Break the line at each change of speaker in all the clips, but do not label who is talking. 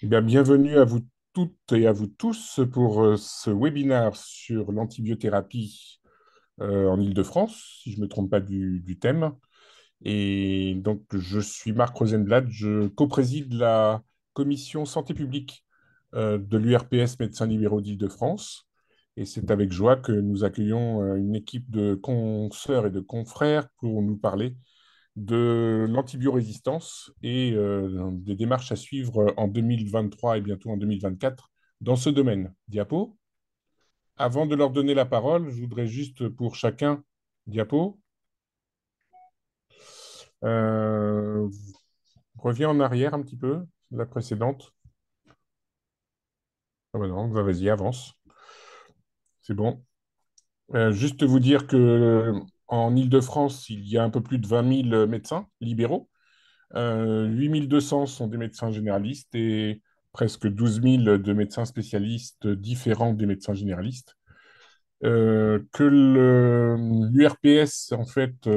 Eh bien, bienvenue à vous toutes et à vous tous pour ce webinaire sur l'antibiothérapie en Île-de-France, si je ne me trompe pas du thème. Et donc, je suis Marc Rosenblatt, je co-préside la commission santé publique de l'URPS Médecins libéraux d'Île-de-France. Et c'est avec joie que nous accueillons une équipe de consoeurs et de confrères pour nous parler de l'antibiorésistance et des démarches à suivre en 2023 et bientôt en 2024 dans ce domaine. Diapo. Avant de leur donner la parole, je voudrais juste pour chacun, diapo, euh, reviens en arrière un petit peu, la précédente. Ah bah non, vas-y, avance. C'est bon. Juste vous dire que en Île-de-France, il y a un peu plus de 20 000 médecins libéraux. 8 200 sont des médecins généralistes et presque 12 000 de médecins spécialistes différents des médecins généralistes. Que l'URPS, en fait,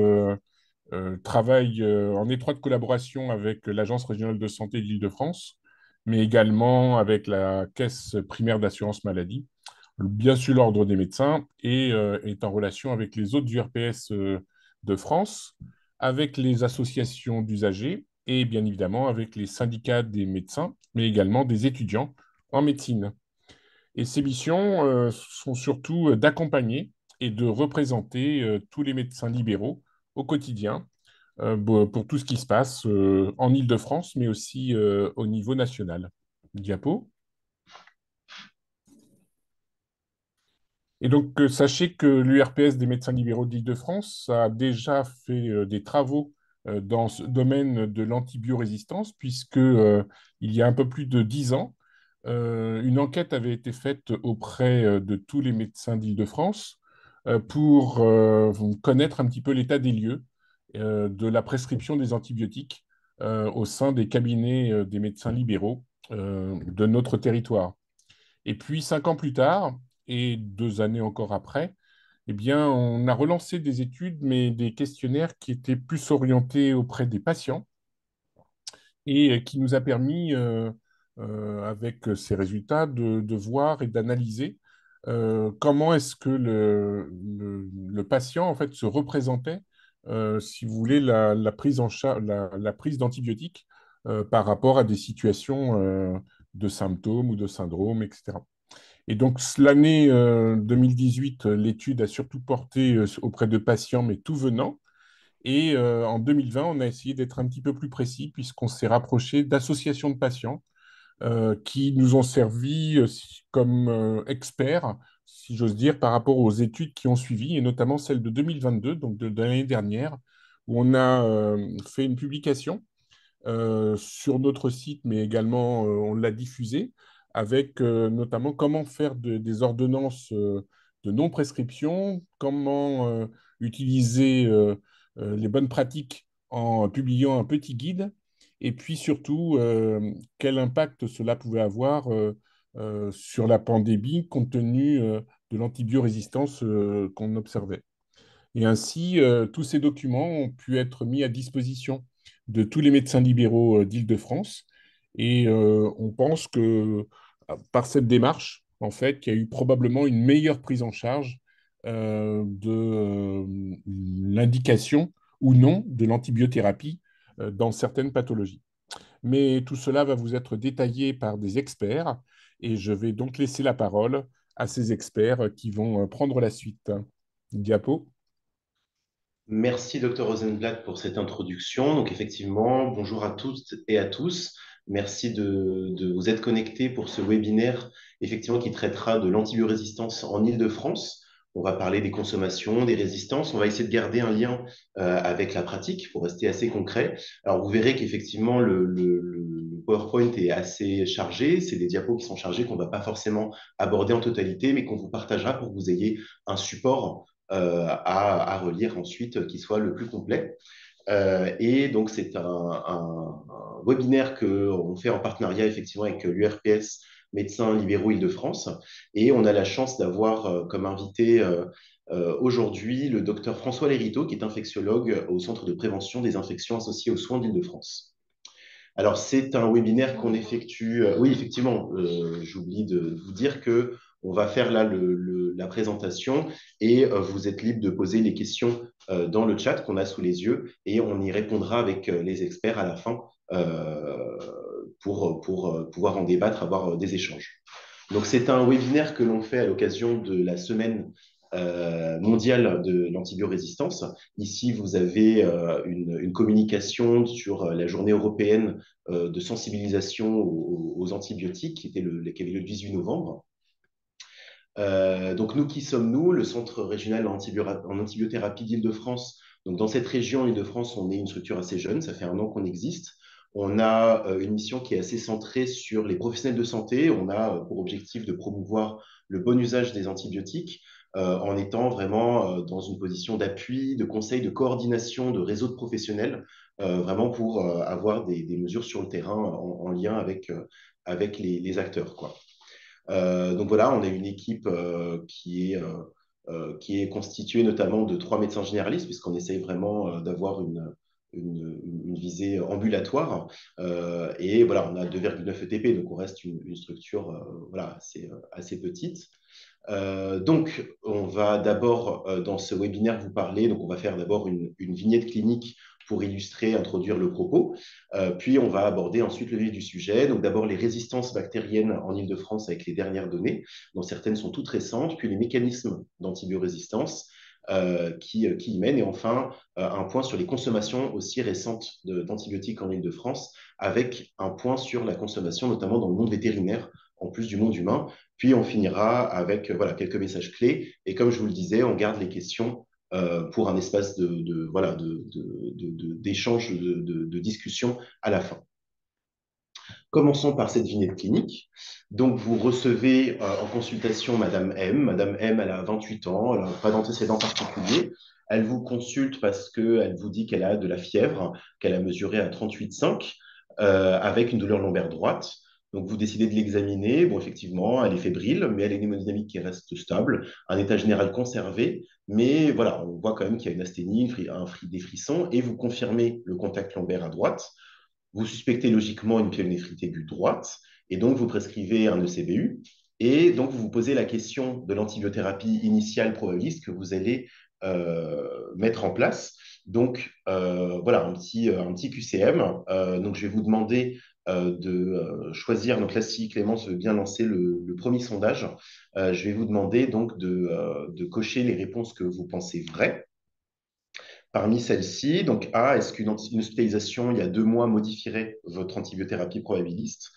travaille en étroite collaboration avec l'Agence régionale de santé d'Île-de-France, mais également avec la Caisse primaire d'assurance maladie, bien sûr l'Ordre des médecins, et est en relation avec les autres URPS de France, avec les associations d'usagers et bien évidemment avec les syndicats des médecins, mais également des étudiants en médecine. Et ces missions sont surtout d'accompagner et de représenter tous les médecins libéraux au quotidien pour tout ce qui se passe en Île-de-France, mais aussi au niveau national. Diapo. Et donc, sachez que l'URPS des médecins libéraux d'Île-de-France a déjà fait des travaux dans ce domaine de l'antibiorésistance, puisque il y a un peu plus de 10 ans, une enquête avait été faite auprès de tous les médecins d'Île-de-France pour connaître un petit peu l'état des lieux de la prescription des antibiotiques au sein des cabinets des médecins libéraux de notre territoire. Et puis, 5 ans plus tard, et 2 années encore après, eh bien, on a relancé des études, mais des questionnaires qui étaient plus orientés auprès des patients et qui nous a permis, avec ces résultats, de voir et d'analyser comment est-ce que le patient en fait se représentait, si vous voulez, la prise en charge, la prise d'antibiotiques par rapport à des situations de symptômes ou de syndromes, etc. Et donc, l'année 2018, l'étude a surtout porté auprès de patients, mais tout venant. Et en 2020, on a essayé d'être un petit peu plus précis, puisqu'on s'est rapproché d'associations de patients qui nous ont servi comme experts, si j'ose dire, par rapport aux études qui ont suivi, et notamment celle de 2022, donc de l'année dernière, où on a fait une publication sur notre site, mais également on l'a diffusé avec notamment comment faire des ordonnances de non-prescription, comment utiliser les bonnes pratiques en publiant un petit guide, et puis surtout quel impact cela pouvait avoir sur la pandémie compte tenu de l'antibiorésistance qu'on observait. Et ainsi, tous ces documents ont pu être mis à disposition de tous les médecins libéraux d'Île-de-France. Et on pense que par cette démarche, en fait, il y a eu probablement une meilleure prise en charge de l'indication ou non de l'antibiothérapie dans certaines pathologies. Mais tout cela va vous être détaillé par des experts et je vais donc laisser la parole à ces experts qui vont prendre la suite. Diapo.
Merci, Dr. Rosenblatt, pour cette introduction. Donc, effectivement, bonjour à toutes et à tous. Merci de vous être connectés pour ce webinaire, effectivement, qui traitera de l'antibiorésistance en Île-de-France. On va parler des consommations, des résistances. On va essayer de garder un lien avec la pratique pour rester assez concret. Alors, vous verrez qu'effectivement, le PowerPoint est assez chargé. C'est des diapos qui sont chargés qu'on ne va pas forcément aborder en totalité, mais qu'on vous partagera pour que vous ayez un support à relire ensuite qui soit le plus complet. Et donc, c'est un webinaire qu'on fait en partenariat effectivement avec l'URPS Médecins Libéraux Île-de-France. Et on a la chance d'avoir comme invité aujourd'hui le docteur François Lériteau, qui est infectiologue au Centre de prévention des infections associées aux soins d'Île-de-France. Alors, c'est un webinaire qu'on effectue. Oui, effectivement, j'oublie de vous dire que on va faire là la présentation et vous êtes libre de poser les questions dans le chat qu'on a sous les yeux et on y répondra avec les experts à la fin euh, pour pouvoir en débattre, avoir des échanges. Donc, c'est un webinaire que l'on fait à l'occasion de la semaine mondiale de l'antibiorésistance. Ici, vous avez une communication sur la journée européenne de sensibilisation aux antibiotiques qui avait lieu le 18 novembre. Donc, nous, qui sommes-nous? Le Centre régional en antibiothérapie d'Île-de-France. Donc, dans cette région, Île-de-France, on est une structure assez jeune, ça fait 1 an qu'on existe. On a une mission qui est assez centrée sur les professionnels de santé. On a pour objectif de promouvoir le bon usage des antibiotiques en étant vraiment dans une position d'appui, de conseil, de coordination de réseaux de professionnels, vraiment pour avoir des mesures sur le terrain en lien avec les acteurs, quoi. Donc voilà, on a une équipe qui est constituée notamment de 3 médecins généralistes, puisqu'on essaye vraiment d'avoir une visée ambulatoire. Et voilà, on a 2,9 ETP, donc on reste une structure voilà, assez petite. Donc, on va d'abord, dans ce webinaire, vous parler. Donc, on va faire d'abord une vignette clinique pour illustrer, introduire le propos. Puis, on va aborder ensuite le vif du sujet. Donc, d'abord, les résistances bactériennes en Île-de-France avec les dernières données, dont certaines sont toutes récentes, puis les mécanismes d'antibiorésistance qui y mènent. Et enfin, un point sur les consommations aussi récentes d'antibiotiques en Île-de-France, avec un point sur la consommation, notamment dans le monde vétérinaire, en plus du monde humain. Puis on finira avec voilà, quelques messages clés. Et comme je vous le disais, on garde les questions pour un espace voilà, d'échange, de discussion à la fin. Commençons par cette vignette clinique. Donc, vous recevez en consultation Madame M. Madame M, elle a 28 ans, elle n'a pas d'antécédent particulier. Elle vous consulte parce qu'elle vous dit qu'elle a de la fièvre, qu'elle a mesuré à 38,5 avec une douleur lombaire droite. Donc, vous décidez de l'examiner. Bon, effectivement, elle est fébrile, mais elle a une hémodynamique qui reste stable, un état général conservé. Mais voilà, on voit quand même qu'il y a une asthénie, des frissons, et vous confirmez le contact lombaire à droite. Vous suspectez logiquement une pyélonéphrite aiguë droite, et donc vous prescrivez un ECBU, et donc vous vous posez la question de l'antibiothérapie initiale probabiliste que vous allez mettre en place. Donc voilà, un petit QCM. Donc je vais vous demander de choisir, donc là si Clémence veut bien lancer le premier sondage, je vais vous demander donc de cocher les réponses que vous pensez vraies. Parmi celles-ci, donc A, est-ce qu'une hospitalisation il y a 2 mois modifierait votre antibiothérapie probabiliste?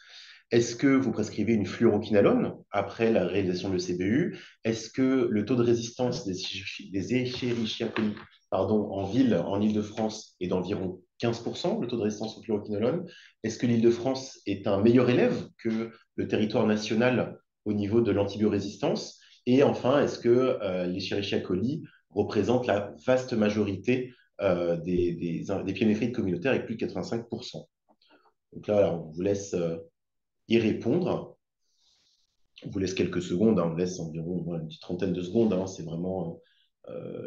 Est-ce que vous prescrivez une fluoroquinolone après la réalisation de l'ECBU? Est-ce que le taux de résistance des Escherichia coli en ville, en Île-de-France, est d'environ 15%, le taux de résistance au fluoroquinolone? Est-ce que l'Île-de-France est un meilleur élève que le territoire national au niveau de l'antibiorésistance? Et enfin, est-ce que l'Escherichia coli représente la vaste majorité des pyénéphrites communautaires avec plus de 85%? Donc là, alors, on vous laisse y répondre. On vous laisse quelques secondes, hein, on laisse environ une petite trentaine de secondes. Hein, c'est vraiment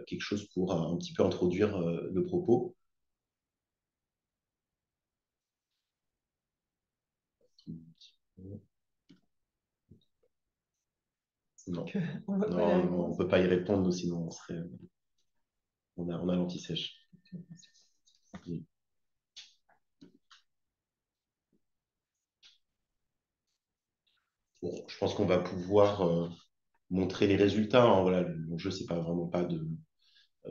quelque chose pour un petit peu introduire le propos. Non, on ne peut pas y répondre, sinon on a l'anti-sèche. Bon, je pense qu'on va pouvoir montrer les résultats. Hein, voilà, l'enjeu, c'est pas vraiment pas de,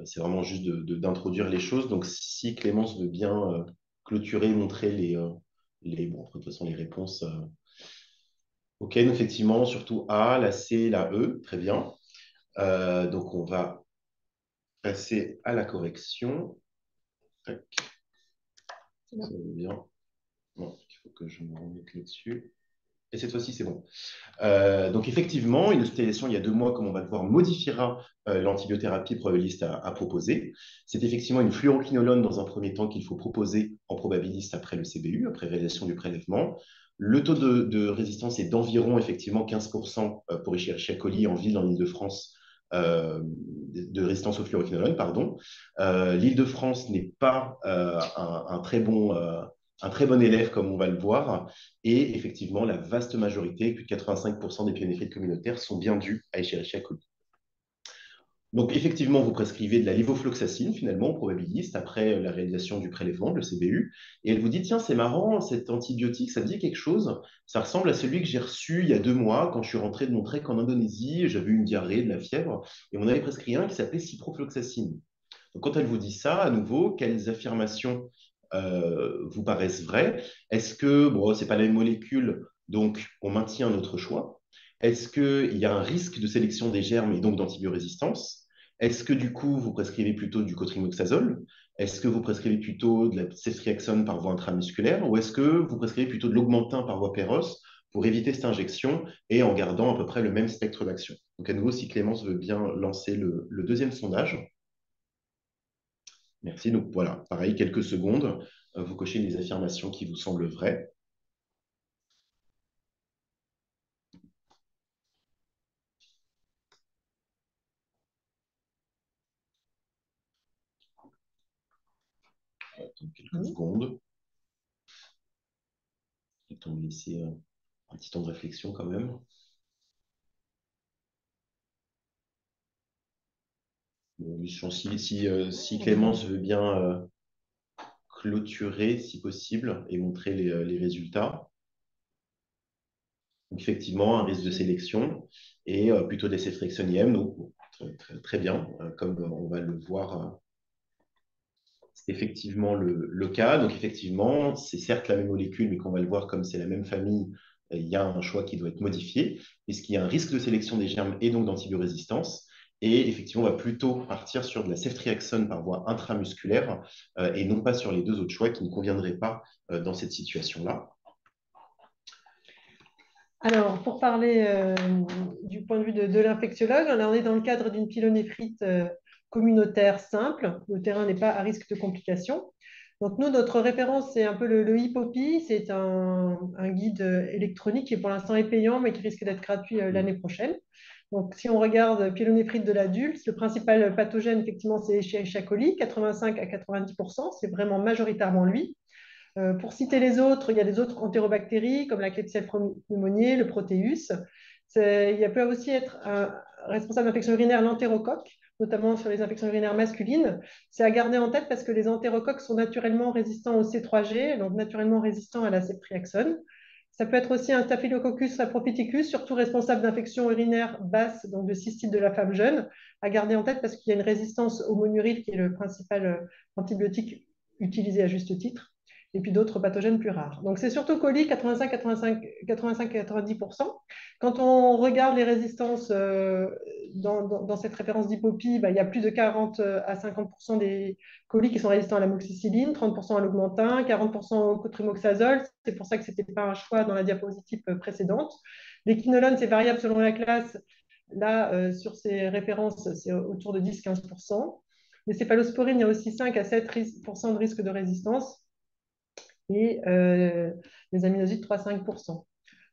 c'est vraiment juste d'introduire les choses. Donc, si Clémence veut bien clôturer, montrer bon, de toute façon, les réponses. OK, donc effectivement, surtout A, la C, la E, très bien. Donc, on va passer à la correction. Tac. Ça va bien. Bon, il faut que je me remette là-dessus. Et cette fois-ci, c'est bon. Donc, effectivement, une hospitalisation il y a 2 mois, comme on va le voir, modifiera l'antibiothérapie probabiliste à proposer. C'est effectivement une fluoroquinolone dans un premier temps qu'il faut proposer en probabiliste après le CBU, après réalisation du prélèvement. Le taux de résistance est d'environ effectivement 15% pour Escherichia coli en ville en Île-de-France de résistance au fluoroquinolone, pardon. L'Île-de-France n'est pas un très bon un très bon élève, comme on va le voir. Et effectivement, la vaste majorité, plus de 85% des pyénéphrites communautaires sont bien dus à Escherichia coli. Donc, effectivement, vous prescrivez de la levofloxacine, finalement, au probabiliste, après la réalisation du prélèvement, le CBU. Et elle vous dit, tiens, c'est marrant, cet antibiotique, ça me dit quelque chose. Ça ressemble à celui que j'ai reçu il y a 2 mois, quand je suis rentré de mon trek en Indonésie. J'avais eu une diarrhée, de la fièvre, et on avait prescrit un qui s'appelait ciprofloxacine. Donc, quand elle vous dit ça, à nouveau, quelles affirmations vous paraissent vraies? Est-ce que, bon, c'est pas la même molécule, donc on maintient notre choix? Est-ce qu'il y a un risque de sélection des germes et donc d'antibiorésistance? Est-ce que du coup, vous prescrivez plutôt du cotrimoxazole? Est-ce que vous prescrivez plutôt de la ceftriaxone par voie intramusculaire? Ou est-ce que vous prescrivez plutôt de l'augmentin par voie péros pour éviter cette injection et en gardant à peu près le même spectre d'action? Donc à nouveau, si Clémence veut bien lancer le deuxième sondage. Merci. Donc voilà, pareil, quelques secondes. Vous cochez les affirmations qui vous semblent vraies. Donc, quelques secondes. Le temps de laisser un petit temps de réflexion quand même. Bon, si Clémence veut bien clôturer, si possible, et montrer les résultats. Donc, effectivement, un risque de sélection et plutôt des ceftriaxonium. Donc, bon, très bien, comme on va le voir c'est effectivement le cas. Donc, effectivement, c'est certes la même molécule, mais qu'on va le voir comme c'est la même famille, il y a un choix qui doit être modifié, puisqu'il y a un risque de sélection des germes et donc d'antibiorésistance. Et effectivement, on va plutôt partir sur de la ceftriaxone par voie intramusculaire et non pas sur les deux autres choix qui ne conviendraient pas dans cette situation-là.
Alors, pour parler du point de vue de l'infectiologue, là, on est dans le cadre d'une pyélonéphrite communautaire simple. Le terrain n'est pas à risque de complications. Donc, nous, notre référence, c'est un peu le HIPOPI. C'est un guide électronique qui, pour l'instant, est payant, mais qui risque d'être gratuit l'année prochaine. Donc, si on regarde pyélonéphrite de l'adulte, le principal pathogène, effectivement, c'est Escherichia coli, 85 à 90%. C'est vraiment majoritairement lui. Pour citer les autres, il y a des autres entérobactéries comme la Klebsiella pneumoniae, le Proteus. Il peut aussi être un responsable d'infection urinaire, l'entérocoque, notamment sur les infections urinaires masculines. C'est à garder en tête parce que les entérocoques sont naturellement résistants au C3G, donc naturellement résistants à la ceftriaxone. Ça peut être aussi un Staphylococcus saprophyticus, surtout responsable d'infections urinaires basses, donc de cystite de la femme jeune, à garder en tête parce qu'il y a une résistance au monuril qui est le principal antibiotique utilisé à juste titre et puis d'autres pathogènes plus rares. Donc c'est surtout coli, 85-90%. Quand on regarde les résistances dans cette référence d'hypopie, il y a plus de 40 à 50% des colis qui sont résistants à l'amoxicilline, 30% à l'augmentin, 40% au cotrimoxazole. C'est pour ça que ce n'était pas un choix dans la diapositive précédente. Les quinolones, c'est variable selon la classe. Là, sur ces références, c'est autour de 10-15%. Les céphalosporines, il y a aussi 5 à 7% de risque de résistance et les aminosides 3-5%.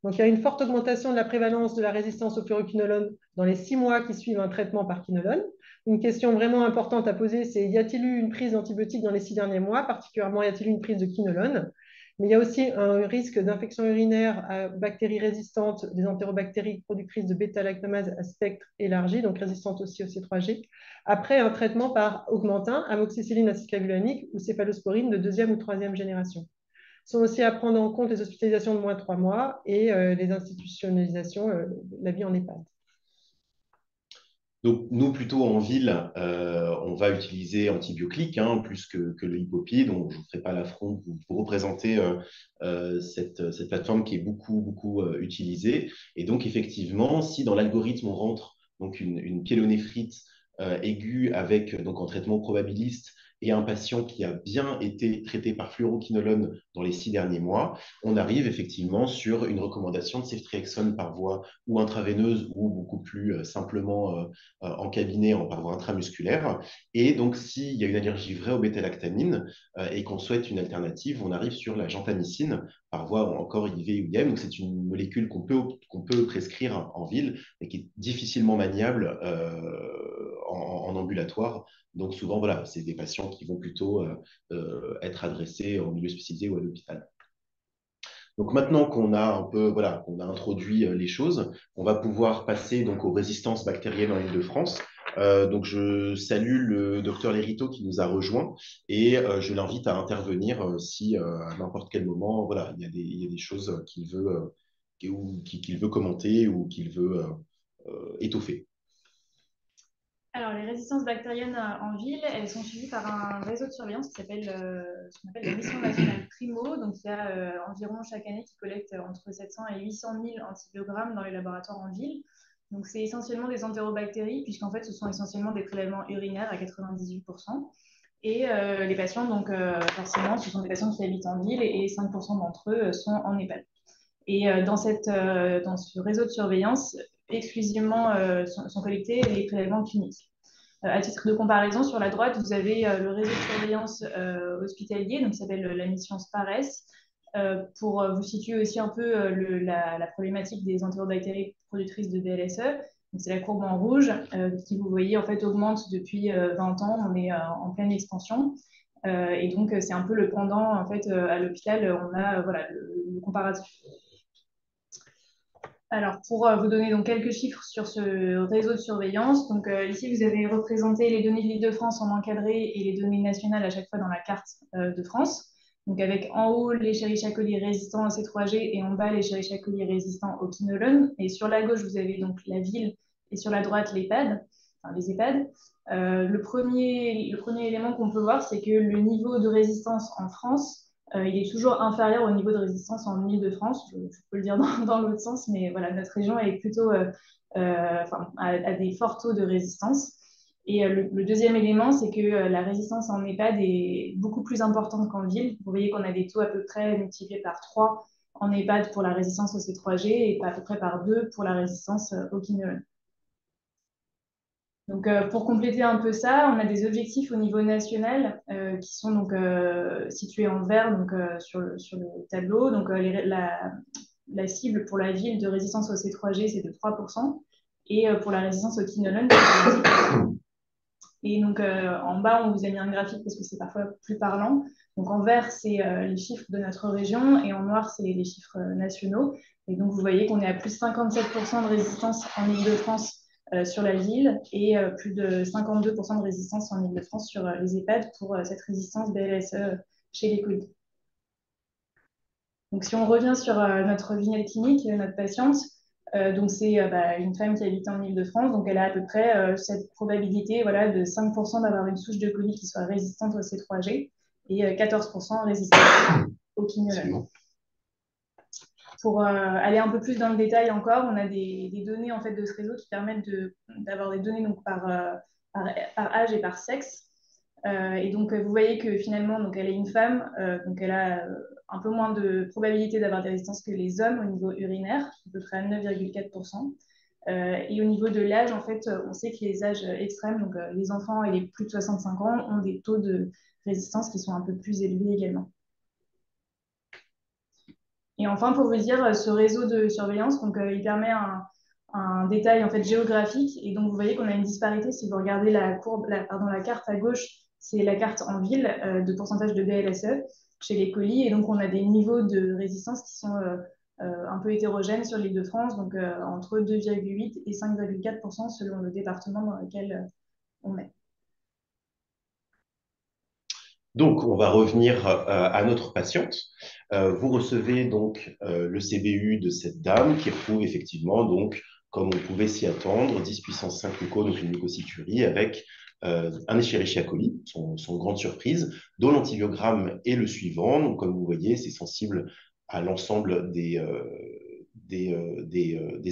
Donc, il y a une forte augmentation de la prévalence de la résistance au fluoroquinolone dans les 6 mois qui suivent un traitement par quinolone. Une question vraiment importante à poser, c'est y a-t-il eu une prise d'antibiotiques dans les 6 derniers mois? Particulièrement, y a-t-il eu une prise de quinolone? Mais il y a aussi un risque d'infection urinaire à bactéries résistantes, des entérobactéries productrices de bêta-lactamase à spectre élargi, donc résistantes aussi au C3G, après un traitement par augmentin, amoxicilline acylclavulanique ou céphalosporine de deuxième ou troisième génération. Sont aussi à prendre en compte les hospitalisations de moins de 3 mois et les institutionnalisations, la vie en EHPAD.
Donc, nous, plutôt en ville, on va utiliser Antibioclic plus que le Hippopie. Donc, je ne vous ferai pas l'affront de vous représenter cette plateforme qui est beaucoup utilisée. Et donc, effectivement, si dans l'algorithme, on rentre donc une pyélonéphrite aiguë avec donc en traitement probabiliste et un patient qui a bien été traité par fluoroquinolone dans les 6 derniers mois, on arrive effectivement sur une recommandation de ceftriaxone par voie ou intraveineuse ou beaucoup plus simplement en cabinet par voie intramusculaire. Et donc, s'il y a une allergie vraie aux bêta-lactamines et qu'on souhaite une alternative, on arrive sur la gentamicine par voie encore IV ou IM. Donc, c'est une molécule qu'on peut prescrire en ville, mais qui est difficilement maniable en ambulatoire. Donc, souvent, voilà, c'est des patients qui vont plutôt être adressés en milieu spécialisé ou de l'hôpital. Donc maintenant qu'on a un peu, voilà, qu'on a introduit les choses, on va pouvoir passer donc aux résistances bactériennes en Île-de-France. Donc je salue le docteur Lériteau qui nous a rejoint et je l'invite à intervenir si à n'importe quel moment, voilà, il y a des choses qu'il veut commenter ou qu'il veut étoffer.
Alors, les résistances bactériennes en ville, elles sont suivies par un réseau de surveillance qui s'appelle ce qu'on appelle la mission nationale Primo. Donc, il y a environ chaque année qui collecte entre 700 et 800 000 antibiogrammes dans les laboratoires en ville. Donc, c'est essentiellement des entérobactéries, puisqu'en fait, ce sont essentiellement des prélèvements urinaires à 98%. Et les patients, donc forcément, ce sont des patients qui habitent en ville et 5% d'entre eux sont en EHPAD. Et dans ce réseau de surveillance, exclusivement sont collectés les prélèvements cliniques. À titre de comparaison, sur la droite, vous avez le réseau de surveillance hospitalier, donc qui s'appelle la mission SPARES, pour vous situer aussi un peu la problématique des entérobactéries productrices de BLSE. C'est la courbe en rouge qui, vous voyez, en fait, augmente depuis 20 ans. On est en pleine expansion. Et donc, c'est un peu le pendant, en fait, à l'hôpital, on a voilà, le comparatif. Alors, pour vous donner donc quelques chiffres sur ce réseau de surveillance, donc ici vous avez représenté les données de l'Île-de-France en encadré et les données nationales à chaque fois dans la carte de France. Donc avec en haut les Escherichia coli résistants à C3G et en bas les Escherichia coli résistants au quinolone. Et sur la gauche vous avez donc la ville et sur la droite l'EHPAD, enfin les EHPAD. Le premier élément qu'on peut voir, c'est que le niveau de résistance en France il est toujours inférieur au niveau de résistance en Île-de-France. Je peux le dire dans l'autre sens, mais voilà, notre région est plutôt a des forts taux de résistance. Et le deuxième élément, c'est que la résistance en EHPAD est beaucoup plus importante qu'en ville. Vous voyez qu'on a des taux à peu près multipliés par 3 en EHPAD pour la résistance au C3G et à peu près par 2 pour la résistance au quinolone. Donc, pour compléter un peu ça, on a des objectifs au niveau national qui sont donc situés en vert donc, sur le tableau. Donc, la cible pour la ville de résistance au C3G, c'est de 3%. Et pour la résistance au quinolone, c'est de 10%. Et donc, en bas, on vous a mis un graphique parce que c'est parfois plus parlant. Donc, en vert, c'est les chiffres de notre région et en noir, c'est les chiffres nationaux. Et donc, vous voyez qu'on est à plus de 57% de résistance en Île-de-France sur la ville et plus de 52% de résistance en Île-de-France sur les EHPAD pour cette résistance BLSE chez les Covid. Donc, si on revient sur notre vignette clinique, notre patiente, donc c'est une femme qui habite en Île-de-France, donc elle a à peu près cette probabilité voilà, de 5% d'avoir une souche de colis qui soit résistante au C3G et 14% résistante au quinolone. Pour aller un peu plus dans le détail encore, on a des données en fait, de ce réseau qui permettent d'avoir des données donc, par âge et par sexe. Et donc, vous voyez que finalement, donc, elle est une femme, donc elle a un peu moins de probabilité d'avoir des résistances que les hommes au niveau urinaire, à peu près à 9,4%. Et au niveau de l'âge, en fait, on sait que les âges extrêmes, donc les enfants et les plus de 65 ans, ont des taux de résistance qui sont un peu plus élevés également. Et enfin, pour vous dire, ce réseau de surveillance, donc, il permet un détail en fait, géographique. Et donc, vous voyez qu'on a une disparité. Si vous regardez la carte à gauche, c'est la carte en ville de pourcentage de BLSE chez les colis. Et donc, on a des niveaux de résistance qui sont un peu hétérogènes sur l'Île-de-France, donc entre 2,8 et 5,4% selon le département dans lequel on est.
Donc, on va revenir à notre patiente. Vous recevez donc le CBU de cette dame qui retrouve effectivement, donc, comme on pouvait s'y attendre, 10 puissance 5 glucose, donc une glucocyturie avec un Escherichia coli, son grande surprise, dont l'antibiogramme est le suivant. Donc, comme vous voyez, c'est sensible à l'ensemble des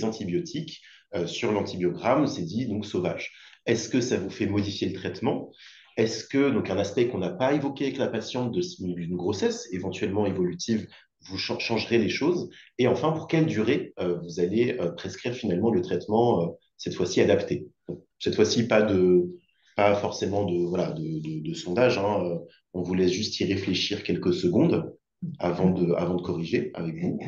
antibiotiques. Sur l'antibiogramme, c'est dit donc sauvage. Est-ce que ça vous fait modifier le traitement? Est-ce que, donc un aspect qu'on n'a pas évoqué avec la patiente d'une grossesse éventuellement évolutive, vous changerez les choses? Et enfin, pour quelle durée vous allez prescrire finalement le traitement, cette fois-ci adapté? Cette fois-ci, pas forcément de sondage, hein, on vous laisse juste y réfléchir quelques secondes avant de corriger avec vous.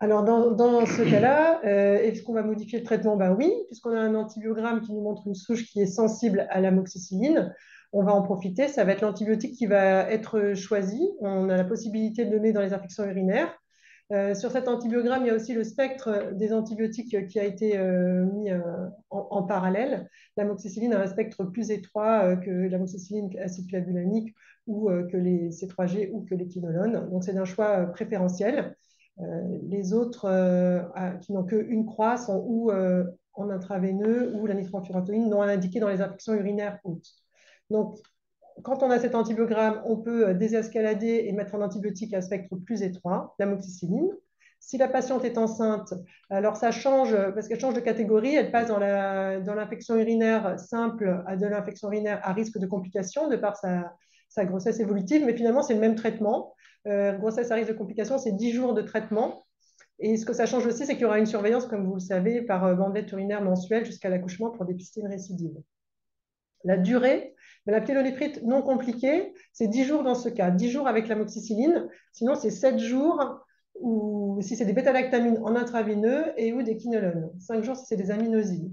Alors, dans ce cas-là, est-ce qu'on va modifier le traitement? Ben oui, puisqu'on a un antibiogramme qui nous montre une souche qui est sensible à l'amoxicilline. on va en profiter. Ça va être l'antibiotique qui va être choisi. On a la possibilité de le donner dans les infections urinaires. Sur cet antibiogramme, il y a aussi le spectre des antibiotiques qui a été mis en parallèle. L'amoxicilline a un spectre plus étroit que l'amoxicilline acétylabulamique ou que les C3G ou que les quinolones. Donc, c'est un choix préférentiel. Les autres qui n'ont qu'une croix sont ou en intraveineux ou la nitrofurantoïne non indiquée dans les infections urinaires hautes. Donc, quand on a cet antibiogramme, on peut désescalader et mettre un antibiotique à spectre plus étroit, l'amoxicilline. Si la patiente est enceinte, alors ça change, parce qu'elle change de catégorie, elle passe dans l'infection urinaire simple à de l'infection urinaire à risque de complications de par sa grossesse évolutive, mais finalement c'est le même traitement. Grossesse à risque de complications, c'est 10 jours de traitement. Et ce que ça change aussi, c'est qu'il y aura une surveillance, comme vous le savez, par bandelette urinaire mensuelle jusqu'à l'accouchement pour dépister une récidive. La durée de la pyélonéphrite non compliquée, c'est 10 jours dans ce cas, 10 jours avec l'amoxicilline. Sinon, c'est 7 jours ou si c'est des bêta-lactamines en intraveineux et ou des quinolones. 5 jours si c'est des aminosides.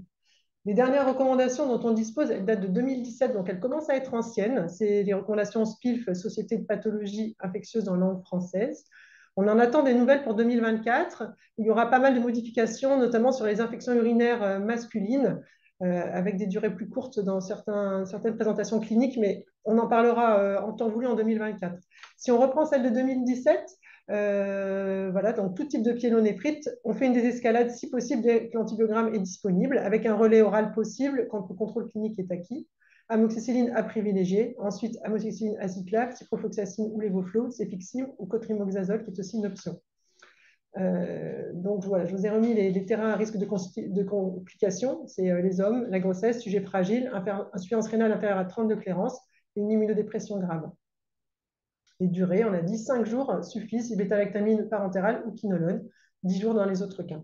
Les dernières recommandations dont on dispose, elles datent de 2017, donc elles commencent à être anciennes. C'est les recommandations SPILF, Société de pathologie infectieuse en langue française. On en attend des nouvelles pour 2024. Il y aura pas mal de modifications, notamment sur les infections urinaires masculines, avec des durées plus courtes dans certaines présentations cliniques, mais on en parlera en temps voulu en 2024. Si on reprend celle de 2017, voilà, donc tout type de pyélonéphrite, on fait une désescalade si possible dès que l'antibiogramme est disponible, avec un relais oral possible quand le contrôle clinique est acquis. Amoxicilline à privilégier. Ensuite, amoxicilline acyclave, ciprofloxacine ou lévoflow, cefixime ou cotrimoxazole, qui est aussi une option. Donc voilà, je vous ai remis les terrains à risque de complications. C'est les hommes, la grossesse, sujet fragile, insuffisance rénale inférieure à 30 de clairance et une immunodépression grave. Les durées, on a dit 5 jours suffisent si bêta-lactamine parentérale ou quinolone, 10 jours dans les autres cas.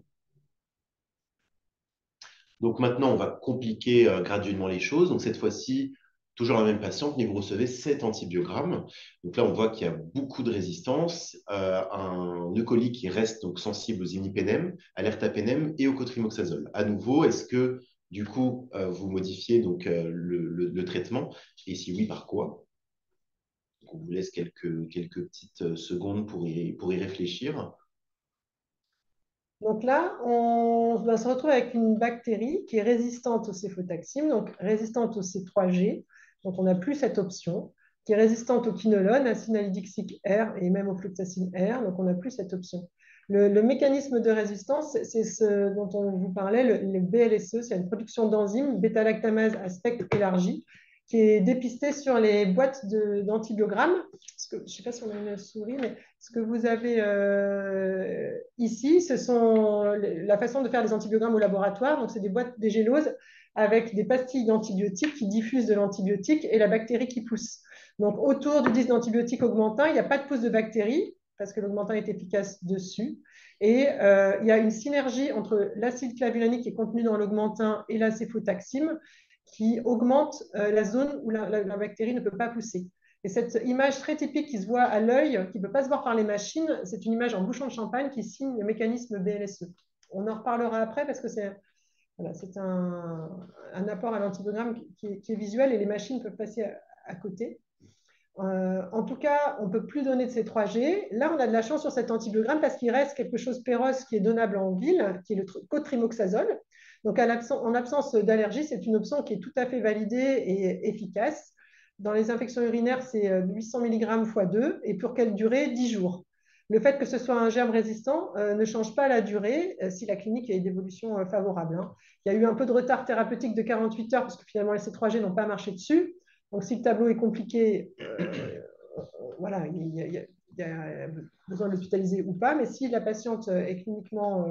Donc maintenant, on va compliquer graduellement les choses. Donc cette fois-ci, toujours la même patiente, mais vous recevez 7 antibiogrammes. Donc là, on voit qu'il y a beaucoup de résistance, un eucolique qui reste donc sensible aux imipenem, à l'ertapenem et au cotrimoxazole. À nouveau, est-ce que du coup, vous modifiez donc le traitement? Et si oui, par quoi? Donc, on vous laisse quelques petites secondes pour y réfléchir.
Donc là, on va se retrouver avec une bactérie qui est résistante au céfotaxime, donc résistante au C3G, donc on n'a plus cette option, qui est résistante au quinolone, à sinalidixique R et même au fluoxacine R, donc on n'a plus cette option. Le mécanisme de résistance, c'est ce dont on vous parlait, le BLSE, c'est une production d'enzymes bêta-lactamase à spectre élargi, qui est dépistée sur les boîtes d'antibiogrammes. Je ne sais pas si on a une souris, mais ce que vous avez ici, ce sont la façon de faire les antibiogrammes au laboratoire. Donc, c'est des boîtes dégéloses avec des pastilles d'antibiotiques qui diffusent de l'antibiotique et la bactérie qui pousse. Donc, autour du disque d'antibiotique augmentin, il n'y a pas de pousse de bactéries parce que l'augmentin est efficace dessus. Et il y a une synergie entre l'acide clavulanique qui est contenu dans l'augmentin et la céfotaxime qui augmente la zone où la bactérie ne peut pas pousser. Et cette image très typique qui se voit à l'œil, qui ne peut pas se voir par les machines, c'est une image en bouchon de champagne qui signe le mécanisme BLSE. On en reparlera après parce que c'est voilà, un apport à l'antibiogramme qui est visuel et les machines peuvent passer à côté. En tout cas, on ne peut plus donner de C3G. Là, on a de la chance sur cet antibiogramme parce qu'il reste quelque chose péros qui est donnable en ville, qui est le cotrimoxazole. Donc, en absence d'allergie, c'est une option qui est tout à fait validée et efficace. Dans les infections urinaires, c'est 800 mg x 2 et pour quelle durée? 10 jours. Le fait que ce soit un germe résistant ne change pas la durée si la clinique est d'évolution favorable. Hein. Il y a eu un peu de retard thérapeutique de 48 heures parce que finalement les C3G n'ont pas marché dessus. Donc si le tableau est compliqué, voilà, il y a besoin de l'hospitaliser ou pas. Mais si la patiente est cliniquement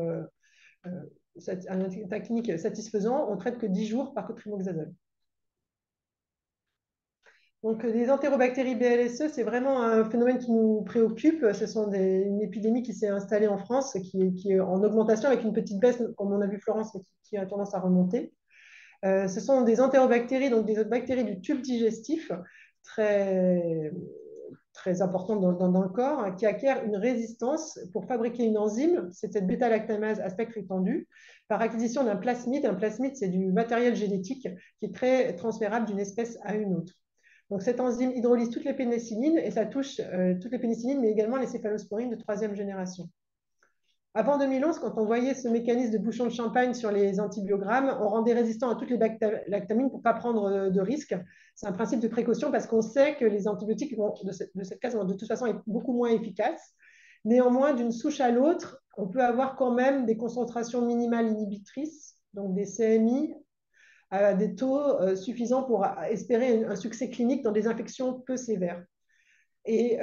un état clinique satisfaisant, on traite que 10 jours par cotrimoxazole. Donc, les entérobactéries BLSE, c'est vraiment un phénomène qui nous préoccupe. Ce sont une épidémie qui s'est installée en France, qui est en augmentation avec une petite baisse, comme on a vu Florence, mais qui a tendance à remonter. Ce sont des entérobactéries, donc des bactéries du tube digestif, très, très importantes dans le corps, qui acquièrent une résistance pour fabriquer une enzyme, c'est cette bêta-lactamase à spectre étendu, par acquisition d'un plasmide. Un plasmide, c'est du matériel génétique qui est très transférable d'une espèce à une autre. Donc, cette enzyme hydrolyse toutes les pénicillines et ça touche toutes les pénicillines, mais également les céphalosporines de troisième génération. Avant 2011, quand on voyait ce mécanisme de bouchon de champagne sur les antibiogrammes, on rendait résistant à toutes les lactamines pour ne pas prendre de risques. C'est un principe de précaution parce qu'on sait que les antibiotiques de cette classe vont de toute façon être beaucoup moins efficaces. Néanmoins, d'une souche à l'autre, on peut avoir quand même des concentrations minimales inhibitrices, donc des CMI, à des taux suffisants pour espérer un succès clinique dans des infections peu sévères. Et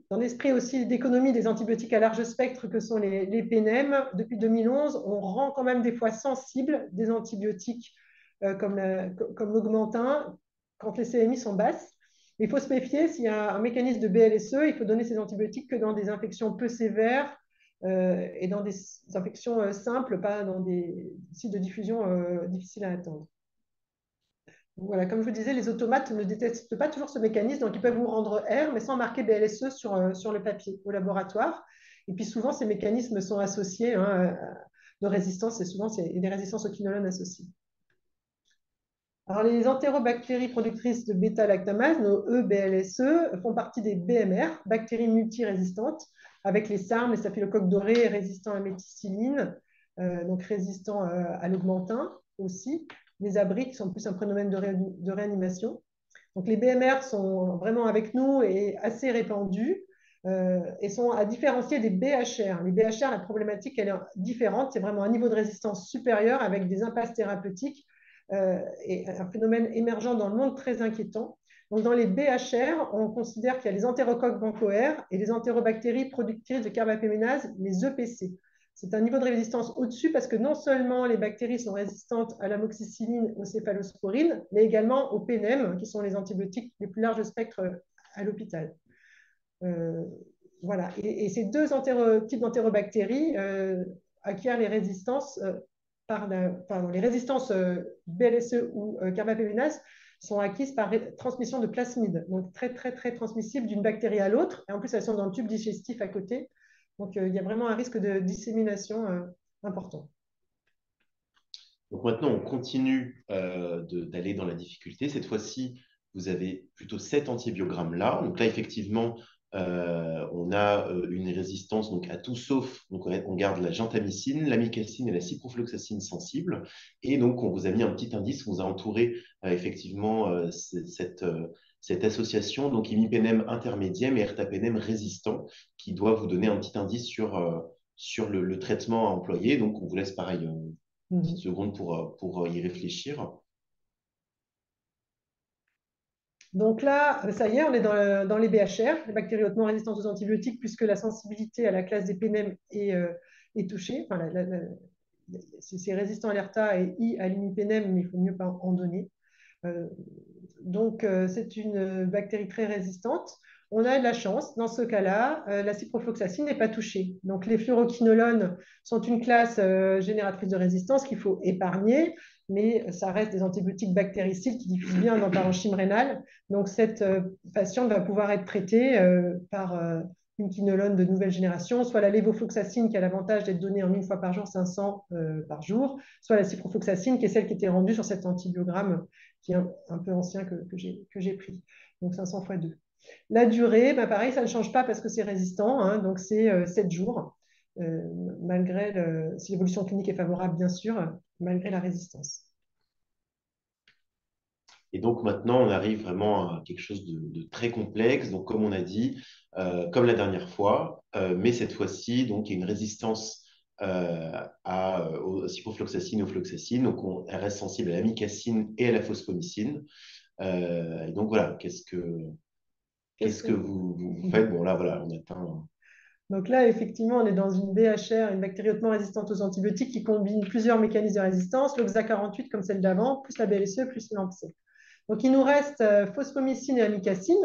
dans l'esprit aussi d'économie des antibiotiques à large spectre que sont les PNM, depuis 2011, on rend quand même des fois sensibles des antibiotiques comme l'augmentin quand les CMI sont basses. Mais il faut se méfier, s'il y a un mécanisme de BLSE, il faut donner ces antibiotiques que dans des infections peu sévères et dans des infections simples, pas dans des sites de diffusion difficiles à attendre. Voilà, comme je vous disais, les automates ne détectent pas toujours ce mécanisme, donc ils peuvent vous rendre R, mais sans marquer BLSE sur le papier au laboratoire. Et puis souvent, ces mécanismes sont associés de résistance, et souvent, c'est des résistances aux quinolones associées. Alors, les entérobactéries productrices de bêta-lactamase, nos EBLSE, font partie des BMR, bactéries multirésistantes, avec les SARM, les staphylocoques dorés résistants à la méticilline, donc résistants à l'augmentin aussi, les abris qui sont plus un phénomène de réanimation. Donc les BMR sont vraiment avec nous et assez répandus et sont à différencier des BHR. Les BHR, la problématique, elle est différente. C'est vraiment un niveau de résistance supérieur avec des impasses thérapeutiques et un phénomène émergent dans le monde très inquiétant. Donc dans les BHR, on considère qu'il y a les entérocoques bancoaires et les entérobactéries productrices de carbapéménase, les EPC. C'est un niveau de résistance au-dessus parce que non seulement les bactéries sont résistantes à l'amoxicilline, aux céphalosporines, mais également aux PNM, qui sont les antibiotiques les plus larges spectres à l'hôpital. Voilà. Et ces deux types d'entérobactéries acquièrent les résistances les résistances BLSE ou carbapéménase sont acquises par transmission de plasmides, donc très, très, très transmissibles d'une bactérie à l'autre. Et en plus, elles sont dans le tube digestif à côté. Donc, il y a vraiment un risque de dissémination important.
Donc maintenant, on continue d'aller dans la difficulté. Cette fois-ci, vous avez plutôt 7 antibiogrammes là. Donc là, effectivement, on a une résistance donc, à tout sauf, donc on garde la gentamicine, l'amicacine et la ciprofloxacine sensibles. Et donc, on vous a mis un petit indice, on vous a entouré effectivement cette association, donc imipenem intermédiaire et ertapenem résistant, qui doit vous donner un petit indice sur le traitement à employer. Donc, on vous laisse pareil une petite seconde pour y réfléchir.
Donc là, ça y est, on est dans les BHR, les bactéries hautement résistantes aux antibiotiques, puisque la sensibilité à la classe des PNM est touchée. Enfin, c'est résistant à l'ERTA et I à l'imipenem, mais il faut mieux pas en donner. Donc, c'est une bactérie très résistante. On a de la chance, dans ce cas-là, la ciprofloxacine n'est pas touchée. Donc, les fluoroquinolones sont une classe génératrice de résistance qu'il faut épargner, mais ça reste des antibiotiques bactéricides qui diffusent bien dans le parenchyme rénal. Donc, cette patiente va pouvoir être traitée par une quinolone de nouvelle génération, soit la lévofloxacine qui a l'avantage d'être donnée en une fois par jour, 500 par jour, soit la ciprofloxacine qui est celle qui était rendue sur cet antibiogramme qui est un peu ancien que j'ai pris. Donc 500 x 2. La durée, pareil, ça ne change pas parce que c'est résistant, hein, donc c'est 7 jours, malgré si l'évolution clinique est favorable, bien sûr, malgré la résistance.
Et donc maintenant, on arrive vraiment à quelque chose de très complexe. Donc comme on a dit, comme la dernière fois, mais cette fois-ci, donc il y a une résistance aux ciprofloxacine et aux floxacines. Donc elle reste sensible à l'amicacine et à la fosfomycine. Et donc voilà, qu'est-ce que vous faites? Bon là, voilà, on atteint.
Donc là, effectivement, on est dans une BHR, une bactérie hautement résistante aux antibiotiques qui combine plusieurs mécanismes de résistance, l'oxa48 comme celle d'avant, plus la BLSE, plus l'AMPC. Donc, il nous reste phosphomycine et amicacine.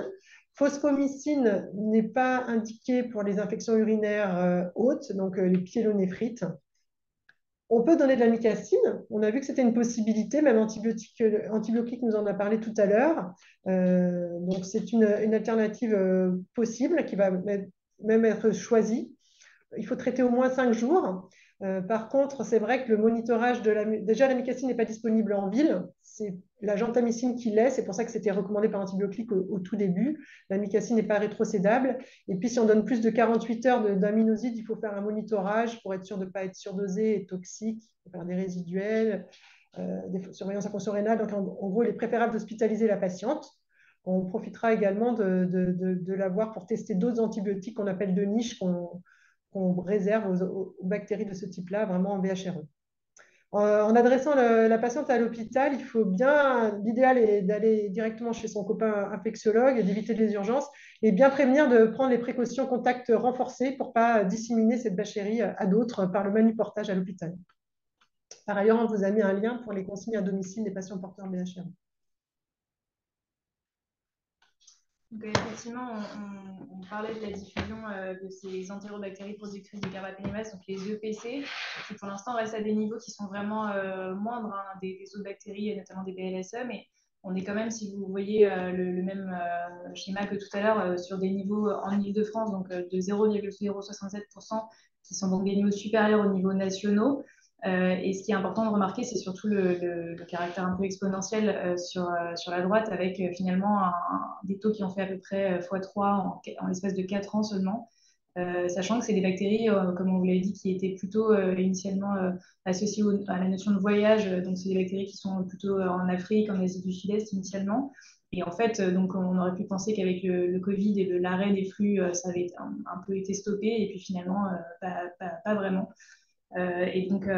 Phosphomycine n'est pas indiquée pour les infections urinaires hautes, donc les pyélonéphrites. On peut donner de l'amicacine. On a vu que c'était une possibilité, même Antibiotique nous en a parlé tout à l'heure. Donc, c'est une alternative possible qui va même être choisie. Il faut traiter au moins 5 jours. Par contre, c'est vrai que le monitorage déjà, l'amicacine n'est pas disponible en ville. C'est la gentamicine qui l'est. C'est pour ça que c'était recommandé par antibiotiques au tout début. L'amicacine n'est pas rétrocédable. Et puis, si on donne plus de 48 heures d'aminosyde, il faut faire un monitorage pour être sûr de ne pas être surdosé et toxique. Il faut faire des résiduels, des surveillances à fonction rénale. Donc, en gros, il est préférable d'hospitaliser la patiente. On profitera également de l'avoir pour tester d'autres antibiotiques qu'on appelle de niche, qu'on réserve aux bactéries de ce type-là, vraiment en VHRE. En adressant la patiente à l'hôpital, l'idéal est d'aller directement chez son copain infectiologue et d'éviter les urgences et bien prévenir de prendre les précautions contact renforcées pour ne pas disséminer cette bactérie à d'autres par le manuportage à l'hôpital. Par ailleurs, on vous a mis un lien pour les consignes à domicile des patients porteurs de VHRE.
Donc, effectivement, on parlait de la diffusion de ces entérobactéries productrices de carbapénémase, donc les EPC, qui pour l'instant restent à des niveaux qui sont vraiment moindres, hein, des autres bactéries, et notamment des BLSE, mais on est quand même, si vous voyez le même schéma que tout à l'heure, sur des niveaux en Île-de-France, donc de 0,067%, qui sont donc des niveaux supérieurs aux niveaux nationaux. Et ce qui est important de remarquer, c'est surtout le caractère un peu exponentiel sur la droite, avec finalement des taux qui ont fait à peu près x3 en l'espace de 4 ans seulement, sachant que c'est des bactéries, comme on vous l'avait dit, qui étaient plutôt initialement associées à la notion de voyage. Donc, c'est des bactéries qui sont plutôt en Afrique, en Asie du Sud-Est initialement. Et en fait, donc, on aurait pu penser qu'avec le Covid et l'arrêt des flux, ça avait un peu été stoppé, et puis finalement, pas vraiment. Et donc,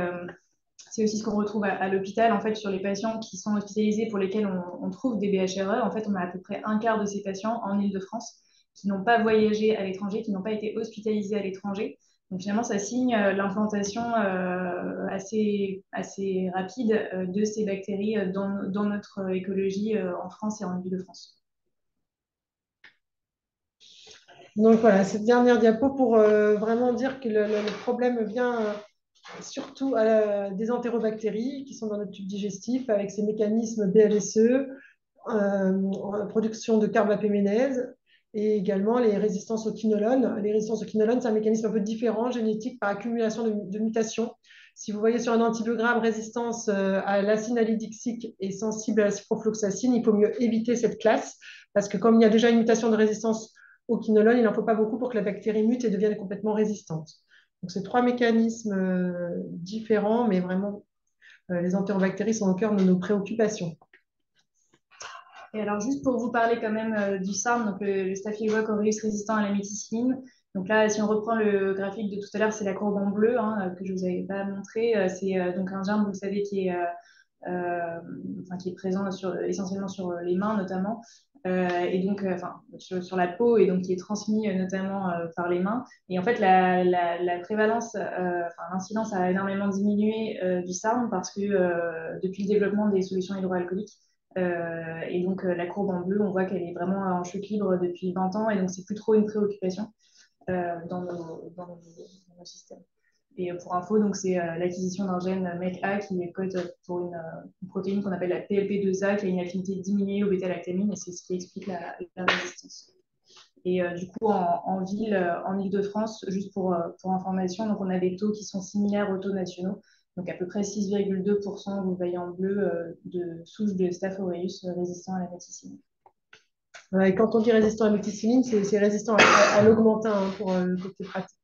c'est aussi ce qu'on retrouve à l'hôpital. En fait, sur les patients qui sont hospitalisés pour lesquels on trouve des BHRE, en fait, on a à peu près un quart de ces patients en Île-de-France qui n'ont pas voyagé à l'étranger, qui n'ont pas été hospitalisés à l'étranger. Donc finalement, ça signe l'implantation assez rapide de ces bactéries dans notre écologie en France et en Île-de-France.
Donc voilà, cette dernière diapo pour vraiment dire que le problème vient surtout des entérobactéries qui sont dans notre tube digestif avec ces mécanismes BLSE, production de carbapéménèse et également les résistances aux quinolones. Les résistances aux quinolones, c'est un mécanisme un peu différent, génétique par accumulation de mutations. Si vous voyez sur un antibiogramme résistance à l'acide alidixique et sensible à la ciprofloxacine, il faut mieux éviter cette classe parce que comme il y a déjà une mutation de résistance aux quinolones, il n'en faut pas beaucoup pour que la bactérie mute et devienne complètement résistante. Donc, c'est trois mécanismes différents, mais vraiment, les entérobactéries sont au cœur de nos préoccupations.
Et alors, juste pour vous parler quand même du SARM, donc le Staphylococcus aureus résistant à la méticilline. Donc là, si on reprend le graphique de tout à l'heure, c'est la courbe en bleu que je ne vous avais pas montré. C'est donc un germe, vous savez, qui est présent essentiellement sur les mains notamment, et donc sur la peau, et donc qui est transmis notamment par les mains. Et en fait, la prévalence, l'incidence a énormément diminué du SARM parce que depuis le développement des solutions hydroalcooliques, et donc la courbe en bleu, on voit qu'elle est vraiment en chute libre depuis 20 ans, et donc c'est plus trop une préoccupation dans nos systèmes. Et pour info, donc c'est l'acquisition d'un gène MECA qui est code pour une protéine qu'on appelle la PLP2A qui a une affinité diminuée au bêta-lactamine, et c'est ce qui explique la résistance. Et du coup, en ville, en Île-de-France, juste pour information, donc on a des taux qui sont similaires aux taux nationaux, donc à peu près 6,2%, vous voyez en bleu, de souches de Staph aureus résistants à la méticilline.
Et quand on dit résistant à la méticilline, c'est résistant à l'augmentin pour le côté pratique.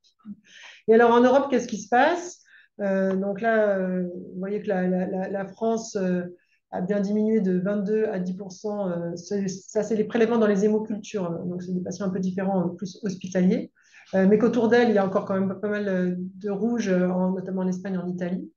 Et alors en Europe, qu'est-ce qui se passe? Donc là, vous voyez que la France a bien diminué de 22 à 10%. Ça, c'est les prélèvements dans les hémocultures. Donc, c'est des patients un peu différents, plus hospitaliers. Mais qu'autour d'elle, il y a encore quand même pas mal de rouge, notamment en Espagne et en Italie.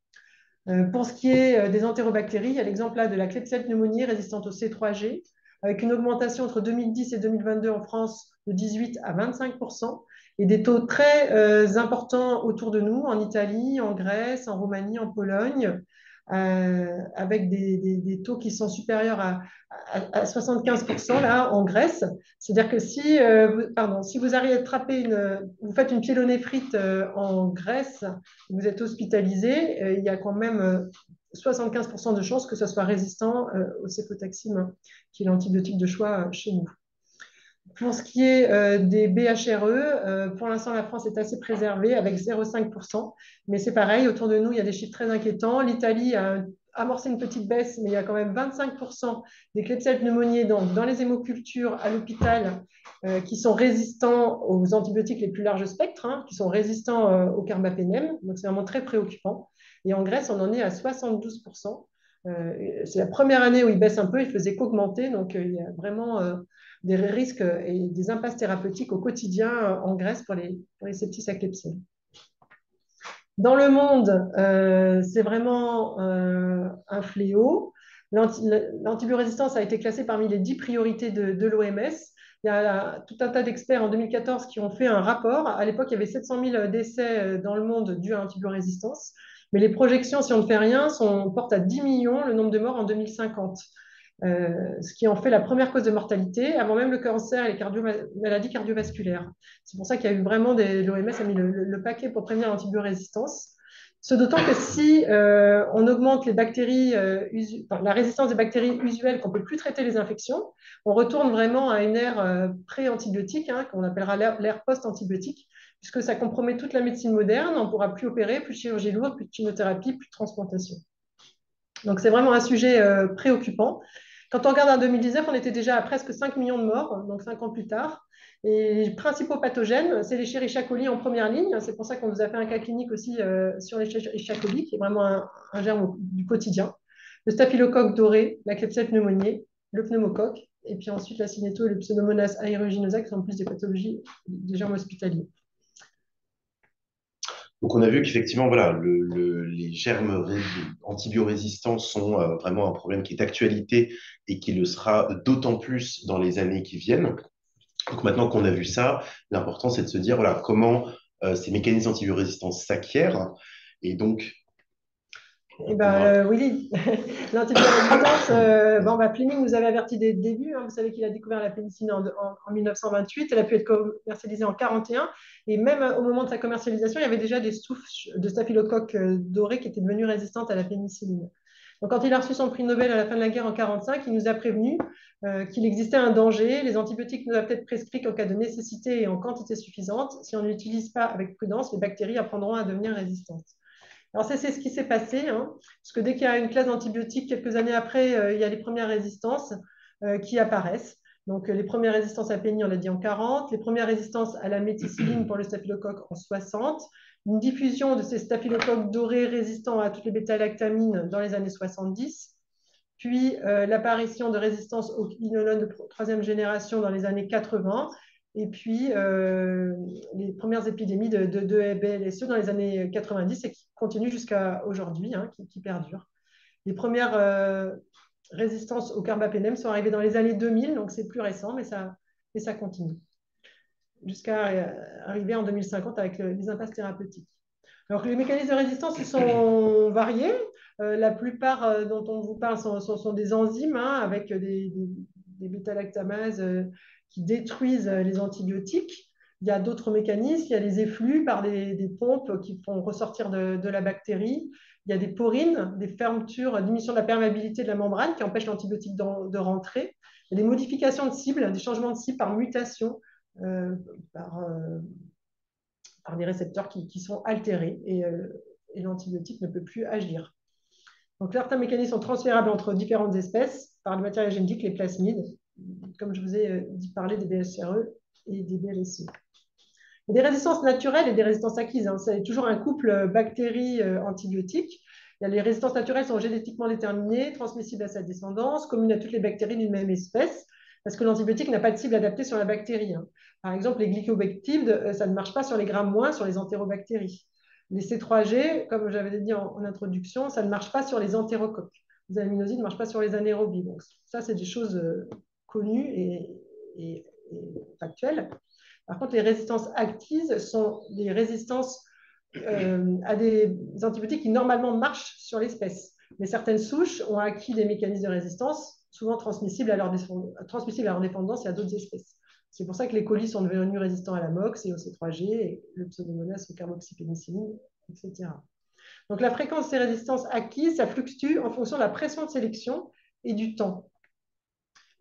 Pour ce qui est des entérobactéries, il y a l'exemple là de la Klebsiella pneumoniae résistante au C3G, avec une augmentation entre 2010 et 2022 en France de 18 à 25%, et des taux très importants autour de nous, en Italie, en Grèce, en Roumanie, en Pologne, avec des taux qui sont supérieurs à 75% là, en Grèce. C'est-à-dire que si vous attrapez vous faites une pyélonéphrite en Grèce, vous êtes hospitalisé, il y a quand même 75% de chances que ce soit résistant au céfotaxime, qui est l'antibiotique de choix chez nous. Pour ce qui est des BHRE, pour l'instant, la France est assez préservée avec 0,5%. Mais c'est pareil, autour de nous, il y a des chiffres très inquiétants. L'Italie a amorcé une petite baisse, mais il y a quand même 25% des Klebsiella pneumoniae dans les hémocultures à l'hôpital qui sont résistants aux antibiotiques les plus larges spectres, hein, qui sont résistants au carbapénem. Donc, c'est vraiment très préoccupant. Et en Grèce, on en est à 72%. C'est la première année où il baisse un peu, il faisait qu'augmenter. Donc, il y a vraiment des risques et des impasses thérapeutiques au quotidien en Grèce pour les sepsis à Klebsiella. Dans le monde, c'est vraiment un fléau. L'antibiorésistance a été classée parmi les 10 priorités de l'OMS. Il y a tout un tas d'experts en 2014 qui ont fait un rapport. À l'époque, il y avait 700 000 décès dans le monde dus à l'antibiorésistance. Mais les projections, si on ne fait rien, portent à 10 millions le nombre de morts en 2050. Ce qui en fait la première cause de mortalité, avant même le cancer et les maladies cardiovasculaires. C'est pour ça qu'il y a eu vraiment l'OMS a mis le paquet pour prévenir l'antibiorésistance. Ce d'autant que si on augmente les bactéries, la résistance des bactéries usuelles, qu'on ne peut plus traiter les infections, on retourne vraiment à une ère pré-antibiotique, hein, qu'on appellera l'ère post-antibiotique, puisque ça compromet toute la médecine moderne, on ne pourra plus opérer, plus de chirurgie lourde, plus de chimiothérapie, plus de transplantation. Donc c'est vraiment un sujet préoccupant. Quand on regarde en 2019, on était déjà à presque 5 millions de morts, donc 5 ans plus tard. Et les principaux pathogènes, c'est les Escherichia coli en première ligne. C'est pour ça qu'on vous a fait un cas clinique aussi sur les Escherichia coli, qui est vraiment un germe du quotidien. Le staphylocoque doré, la Klebsiella pneumoniae, le pneumocoque, et puis ensuite la Synéto et le Pseudomonas aeruginosa, qui sont plus des pathologies des germes hospitaliers.
Donc, on a vu qu'effectivement, voilà, les germes antibiorésistants sont vraiment un problème qui est d'actualité et qui le sera d'autant plus dans les années qui viennent. Donc, maintenant qu'on a vu ça, l'important, c'est de se dire, voilà, comment ces mécanismes d'antibiorésistance s'acquièrent. Et donc,
Eh ben, Willy, l'antibiorésistance, Fleming nous avait averti dès le début. Hein, vous savez qu'il a découvert la pénicilline en 1928. Elle a pu être commercialisée en 1941. Et même au moment de sa commercialisation, il y avait déjà des souches de staphylocoque doré qui étaient devenues résistantes à la pénicilline. Donc, quand il a reçu son prix Nobel à la fin de la guerre en 1945, il nous a prévenu qu'il existait un danger. Les antibiotiques ne doivent être prescrits qu'en cas de nécessité et en quantité suffisante. Si on ne l'utilise pas avec prudence, les bactéries apprendront à devenir résistantes. Alors, c'est ce qui s'est passé, hein, parce que dès qu'il y a une classe d'antibiotiques, quelques années après, il y a les premières résistances qui apparaissent. Donc, les premières résistances à pénicilline, on l'a dit, en 40, les premières résistances à la méticilline pour le staphylocoque en 60, une diffusion de ces staphylocoques dorés résistants à toutes les bêta-lactamines dans les années 70, puis l'apparition de résistance au quinolone de troisième génération dans les années 80, et puis les premières épidémies de BLSE dans les années 90 et qui continuent jusqu'à aujourd'hui, hein, qui perdurent. Les premières résistances au carbapénem sont arrivées dans les années 2000, donc c'est plus récent, mais ça continue, jusqu'à arriver en 2050 avec les impasses thérapeutiques. Alors, les mécanismes de résistance, ils sont variés. La plupart dont on vous parle sont des enzymes, hein, avec des bêta-lactamases qui détruisent les antibiotiques. Il y a d'autres mécanismes. Il y a les effluves par des pompes qui font ressortir de la bactérie. Il y a des porines, des fermetures, diminution de la perméabilité de la membrane qui empêchent l'antibiotique de rentrer. Il y a des modifications de cible, des changements de cible par mutation, par des récepteurs qui sont altérés et l'antibiotique ne peut plus agir. Donc, certains mécanismes sont transférables entre différentes espèces par le matériel génétique, les plasmides, comme je vous ai parlé des BHRE et des BLSE. Il y a des résistances naturelles et des résistances acquises. Hein. C'est toujours un couple bactéries-antibiotiques. Les résistances naturelles sont génétiquement déterminées, transmissibles à sa descendance, communes à toutes les bactéries d'une même espèce, parce que l'antibiotique n'a pas de cible adaptée sur la bactérie. Hein. Par exemple, les glycobactides, ça ne marche pas sur les Gram-, sur les entérobactéries. Les C3G, comme j'avais dit en introduction, ça ne marche pas sur les entérocoques. Les aminosides ne marchent pas sur les anaérobies. Donc, ça, c'est des choses connues et factuelles. Par contre, les résistances acquises sont des résistances à des antibiotiques qui normalement marchent sur l'espèce. Mais certaines souches ont acquis des mécanismes de résistance, souvent transmissibles à leur dépendance et à d'autres espèces. C'est pour ça que les colis sont devenus résistants à la MOX et au C3G, et le pseudomonas au carboxypénicilline, etc. Donc la fréquence de ces résistances acquises, ça fluctue en fonction de la pression de sélection et du temps.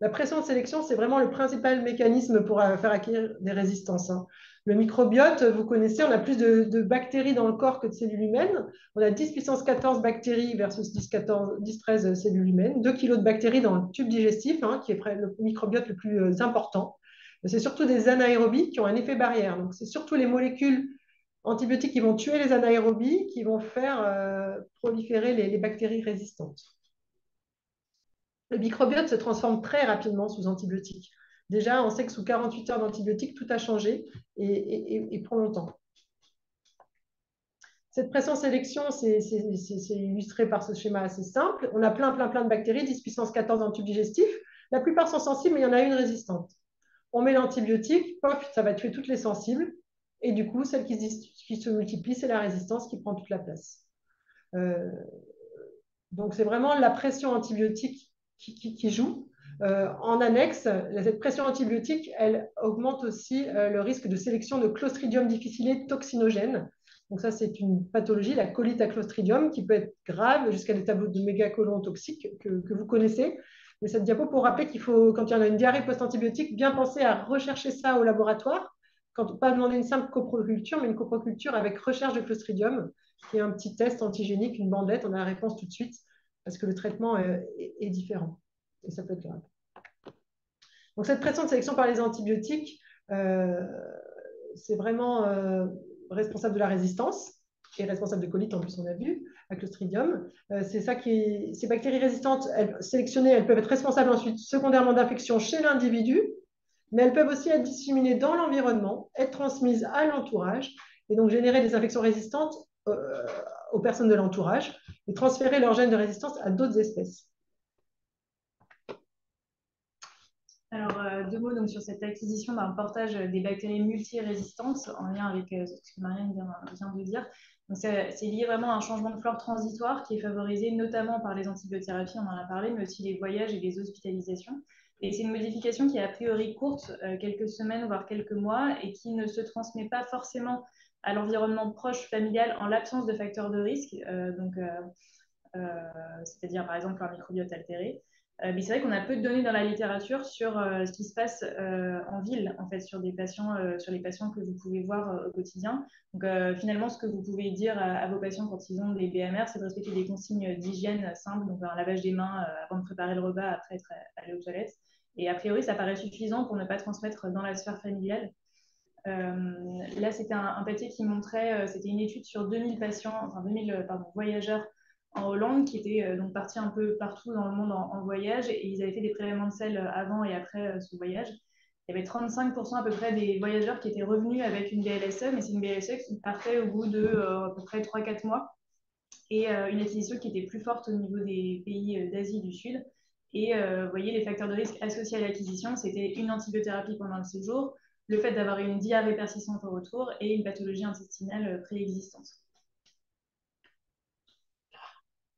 La pression de sélection, c'est vraiment le principal mécanisme pour faire acquérir des résistances, hein. Le microbiote, vous connaissez, on a plus de bactéries dans le corps que de cellules humaines. On a 10 puissance 14 bactéries versus 10-13 cellules humaines. 2 kilos de bactéries dans le tube digestif, hein, qui est le microbiote le plus important. C'est surtout des anaérobies qui ont un effet barrière. Donc, c'est surtout les molécules antibiotiques qui vont tuer les anaérobies qui vont faire proliférer les bactéries résistantes. Le microbiote se transforme très rapidement sous antibiotiques. Déjà, on sait que sous 48 heures d'antibiotiques, tout a changé et pour longtemps. Cette pression-sélection, c'est illustré par ce schéma assez simple. On a plein de bactéries, 10 puissance 14 dans le tube digestif. La plupart sont sensibles, mais il y en a une résistante. On met l'antibiotique, pof, ça va tuer toutes les sensibles. Et du coup, celle qui se multiplie, c'est la résistance qui prend toute la place. Donc, c'est vraiment la pression antibiotique qui joue. En annexe, cette pression antibiotique, elle augmente aussi le risque de sélection de Clostridium difficile toxinogène. Donc ça, c'est une pathologie, la colite à Clostridium, qui peut être grave jusqu'à des tableaux de mégacolons toxiques que vous connaissez. Mais cette diapo pour rappeler qu'il faut, quand il y en a une diarrhée post-antibiotique, bien penser à rechercher ça au laboratoire. Pas demander une simple coproculture, mais une coproculture avec recherche de Clostridium, qui est un petit test antigénique, une bandelette, on a la réponse tout de suite, parce que le traitement est différent. Et ça peut être grave. Donc cette pression de sélection par les antibiotiques, c'est vraiment responsable de la résistance et responsable de colite, en plus on a vu, à Clostridium. C'est ça ces bactéries résistantes, sélectionnées, elles peuvent être responsables ensuite secondairement d'infections chez l'individu, mais elles peuvent aussi être disséminées dans l'environnement, être transmises à l'entourage, et donc générer des infections résistantes aux personnes de l'entourage, et transférer leurs gènes de résistance à d'autres espèces.
Alors, deux mots donc, sur cette acquisition d'un portage des bactéries multirésistantes en lien avec ce que Marianne vient de dire. C'est lié vraiment à un changement de flore transitoire qui est favorisé notamment par les antibiothérapies, on en a parlé, mais aussi les voyages et les hospitalisations. Et c'est une modification qui est a priori courte, quelques semaines, voire quelques mois, et qui ne se transmet pas forcément à l'environnement proche familial en l'absence de facteurs de risque, c'est-à-dire par exemple un microbiote altéré. Mais c'est vrai qu'on a peu de données dans la littérature sur ce qui se passe en ville, en fait, sur les patients que vous pouvez voir au quotidien. Donc, finalement, ce que vous pouvez dire à vos patients quand ils ont des BMR, c'est de respecter des consignes d'hygiène simples, donc un lavage des mains avant de préparer le repas, après être allé aux toilettes. Et a priori, ça paraît suffisant pour ne pas transmettre dans la sphère familiale. Là, c'était un papier qui montrait, c'était une étude sur 2000 voyageurs en Hollande qui étaient donc partis un peu partout dans le monde en voyage, et ils avaient fait des prélèvements de sel avant et après ce voyage. Il y avait 35% à peu près des voyageurs qui étaient revenus avec une BLSE, mais c'est une BLSE qui partait au bout de à peu près 3-4 mois, et une acquisition qui était plus forte au niveau des pays d'Asie du Sud. Et vous voyez, les facteurs de risque associés à l'acquisition, c'était une antibiothérapie pendant le séjour, le fait d'avoir une diarrhée persistante au retour et une pathologie intestinale préexistante.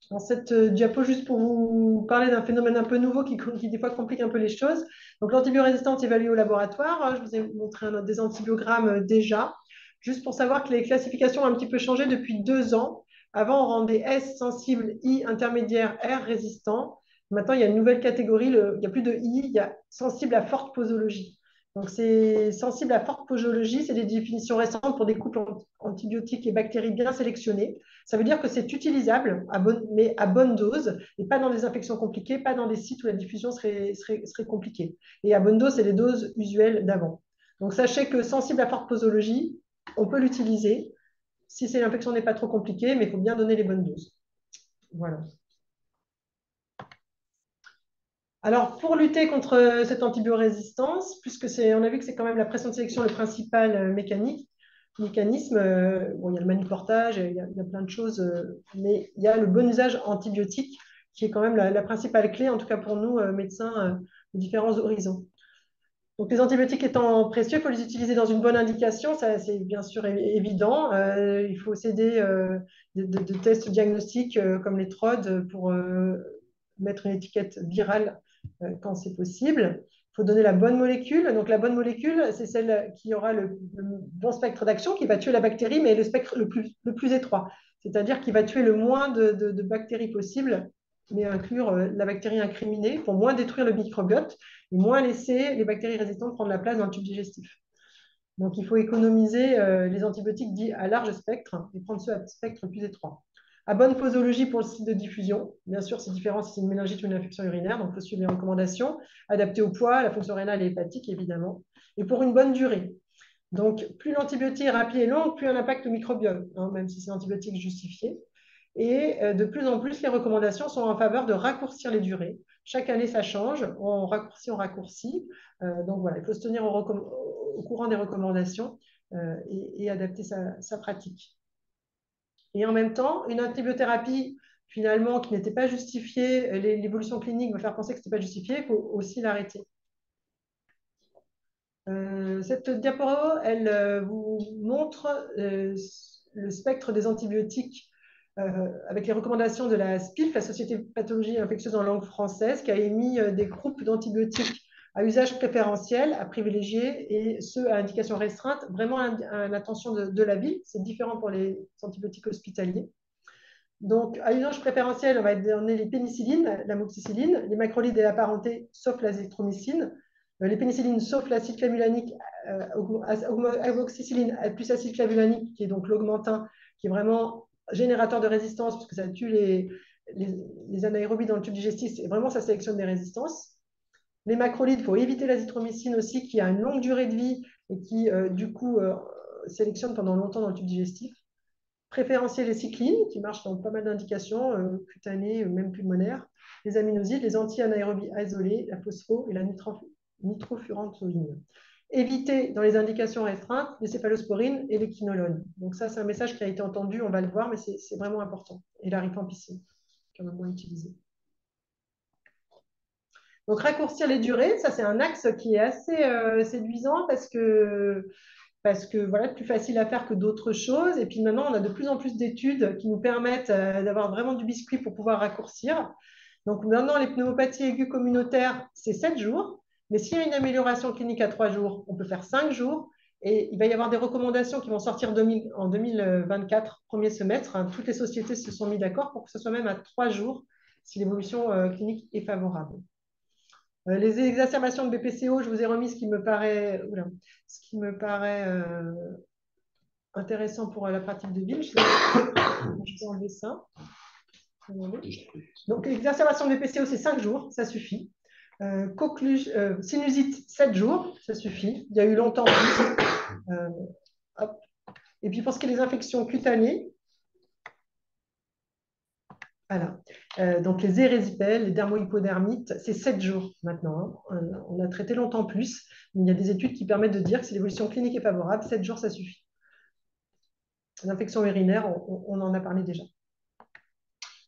Dans cette diapo, juste pour vous parler d'un phénomène un peu nouveau qui des fois complique un peu les choses. Donc l'antibiorésistance évaluée au laboratoire, je vous ai montré des antibiogrammes déjà, juste pour savoir que les classifications ont un petit peu changé depuis 2 ans. Avant, on rendait S sensible, I intermédiaire, R résistant. Maintenant, il y a une nouvelle catégorie, il n'y a plus de I, il y a sensible à forte posologie. Donc, c'est sensible à forte posologie, c'est des définitions récentes pour des couples antibiotiques et bactéries bien sélectionnés. Ça veut dire que c'est utilisable, mais à bonne dose, et pas dans des infections compliquées, pas dans des sites où la diffusion serait compliquée. Et à bonne dose, c'est les doses usuelles d'avant. Donc, sachez que sensible à forte posologie, on peut l'utiliser si l'infection n'est pas trop compliquée, mais il faut bien donner les bonnes doses. Voilà. Alors, pour lutter contre cette antibiorésistance, puisque on a vu que c'est quand même la pression de sélection le principal mécanisme, bon, il y a le manuportage, il y a plein de choses, mais il y a le bon usage antibiotique qui est quand même la principale clé, en tout cas pour nous, médecins de différents horizons. Donc, les antibiotiques étant précieux, il faut les utiliser dans une bonne indication, ça c'est bien sûr évident. Il faut s'aider de tests diagnostiques comme les TROD pour mettre une étiquette virale quand c'est possible. Il faut donner la bonne molécule. Donc, la bonne molécule, c'est celle qui aura le bon spectre d'action, qui va tuer la bactérie, mais le spectre le plus étroit. C'est-à-dire qui va tuer le moins de bactéries possible mais inclure la bactérie incriminée pour moins détruire le microbiote et moins laisser les bactéries résistantes prendre la place dans le tube digestif. Donc, il faut économiser les antibiotiques dits à large spectre et prendre ceux à spectre plus étroit. À bonne posologie pour le site de diffusion. Bien sûr, c'est différent si c'est une méningite ou une infection urinaire, donc il faut suivre les recommandations, adaptées au poids, à la fonction rénale et hépatique, évidemment, et pour une bonne durée. Donc, plus l'antibiotique rapide est long, plus un impact au microbiome, même si c'est antibiotique justifié. Et de plus en plus, les recommandations sont en faveur de raccourcir les durées. Chaque année, ça change. On raccourcit, on raccourcit. Donc voilà, il faut se tenir au courant des recommandations et adapter sa pratique. Et en même temps, une antibiothérapie, finalement, qui n'était pas justifiée, l'évolution clinique va faire penser que ce n'était pas justifié, il faut aussi l'arrêter. Cette diapo, elle vous montre le spectre des antibiotiques avec les recommandations de la SPIF, la Société de pathologie infectieuse en langue française, qui a émis des groupes d'antibiotiques à usage préférentiel, à privilégier, et ceux à indication restreinte, vraiment à l'attention de la ville. C'est différent pour les antibiotiques hospitaliers. Donc, à usage préférentiel, on va donner les pénicillines, l'amoxicilline, les macrolides et la parenté, sauf l'azithromycine, les pénicillines, sauf l'acide clavulanique, amoxicilline plus acide clavulanique, qui est donc l'augmentin, qui est vraiment générateur de résistance, parce que ça tue les anaérobies dans le tube digestif, et vraiment, ça sélectionne des résistances. Les macrolides, il faut éviter l'azithromycine aussi, qui a une longue durée de vie et qui, du coup, sélectionne pendant longtemps dans le tube digestif. Préférentiel les cyclines, qui marchent dans pas mal d'indications, cutanées, même pulmonaires, les aminosides, les anti-anaérobies isolées, la phospho et la nitrofurantoïne. Éviter dans les indications restreintes les céphalosporines et les quinolones. Donc ça, c'est un message qui a été entendu, on va le voir, mais c'est vraiment important. Et la rifampicine, quand même moins utilisée. Donc raccourcir les durées, ça c'est un axe qui est assez séduisant parce que voilà, plus facile à faire que d'autres choses. Et puis maintenant, on a de plus en plus d'études qui nous permettent d'avoir vraiment du biscuit pour pouvoir raccourcir. Donc maintenant, les pneumopathies aiguës communautaires, c'est 7 jours. Mais s'il y a une amélioration clinique à 3 jours, on peut faire 5 jours. Et il va y avoir des recommandations qui vont sortir en 2024, premier semestre. Toutes les sociétés se sont mis d'accord pour que ce soit même à 3 jours si l'évolution clinique est favorable. Les exacerbations de BPCO, je vous ai remis ce qui me paraît, intéressant pour la pratique de ville. Je vais enlever ça. Donc, l'exacerbation de BPCO, c'est 5 jours, ça suffit. Sinusite, 7 jours, ça suffit. Il y a eu longtemps plus. Et puis, pour ce qui est des infections cutanées, voilà. Donc, les érysipèles, les dermohypodermites, c'est 7 jours maintenant. On a traité longtemps plus, mais il y a des études qui permettent de dire que si l'évolution clinique est favorable, 7 jours, ça suffit. Les infections urinaires, on en a parlé déjà.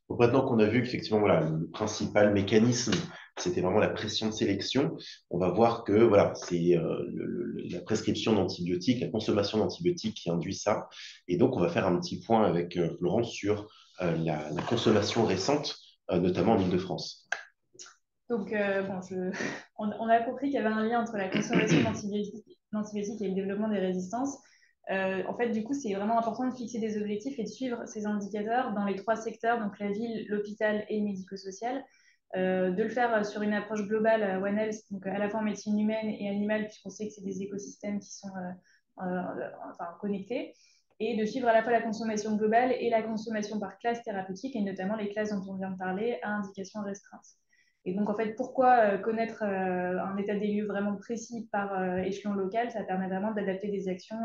Donc maintenant qu'on a vu qu'effectivement, voilà, le principal mécanisme, c'était vraiment la pression de sélection, on va voir que voilà, c'est la prescription d'antibiotiques, la consommation d'antibiotiques qui induit ça. Et donc, on va faire un petit point avec Florence sur la consommation récente, notamment en Île-de-France.
Donc, on a compris qu'il y avait un lien entre la consommation d'antibiotiques et le développement des résistances. En fait, du coup, c'est vraiment important de fixer des objectifs et de suivre ces indicateurs dans les 3 secteurs, donc la ville, l'hôpital et le médico-social. De le faire sur une approche globale One Health, donc à la fois en médecine humaine et animale, puisqu'on sait que c'est des écosystèmes qui sont connectés, et de suivre à la fois la consommation globale et la consommation par classe thérapeutique, et notamment les classes dont on vient de parler à indication restreinte. Et donc, en fait, pourquoi connaître un état des lieux vraiment précis par échelon local? Ça permet vraiment d'adapter des actions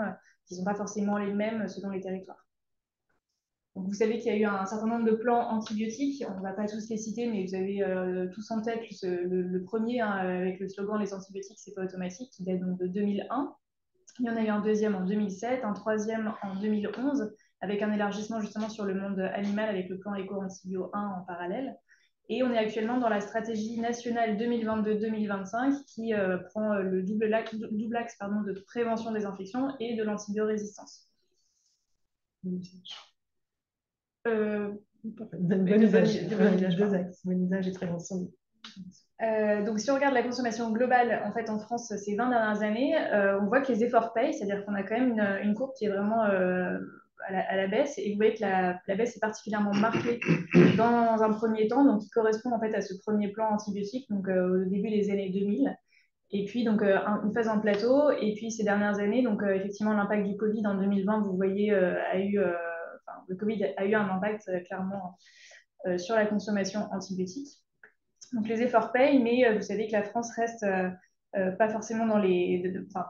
qui ne sont pas forcément les mêmes selon les territoires. Donc, vous savez qu'il y a eu un certain nombre de plans antibiotiques. On ne va pas tous les citer, mais vous avez tous en tête le premier, avec le slogan « Les antibiotiques, c'est pas automatique », qui date donc de 2001. Il y en a eu un deuxième en 2007, un troisième en 2011, avec un élargissement justement sur le monde animal avec le plan Éco-Antibio 1 en parallèle. Et on est actuellement dans la stratégie nationale 2022-2025 qui prend le double axe de prévention des infections et de l'antibiorésistance.
Bon usage, deux axes, bon usage et prévention.
Donc, si on regarde la consommation globale, en fait, en France, ces 20 dernières années, on voit que les efforts payent, c'est-à-dire qu'on a quand même une courbe qui est vraiment à la baisse. Et vous voyez que la baisse est particulièrement marquée dans un premier temps, donc qui correspond en fait à ce premier plan antibiotique, donc au début des années 2000. Et puis, donc, une phase en plateau. Et puis, ces dernières années, donc, effectivement, l'impact du Covid en 2020, vous voyez, le Covid a eu un impact clairement sur la consommation antibiotique. Donc, les efforts payent, mais vous savez que la France reste pas forcément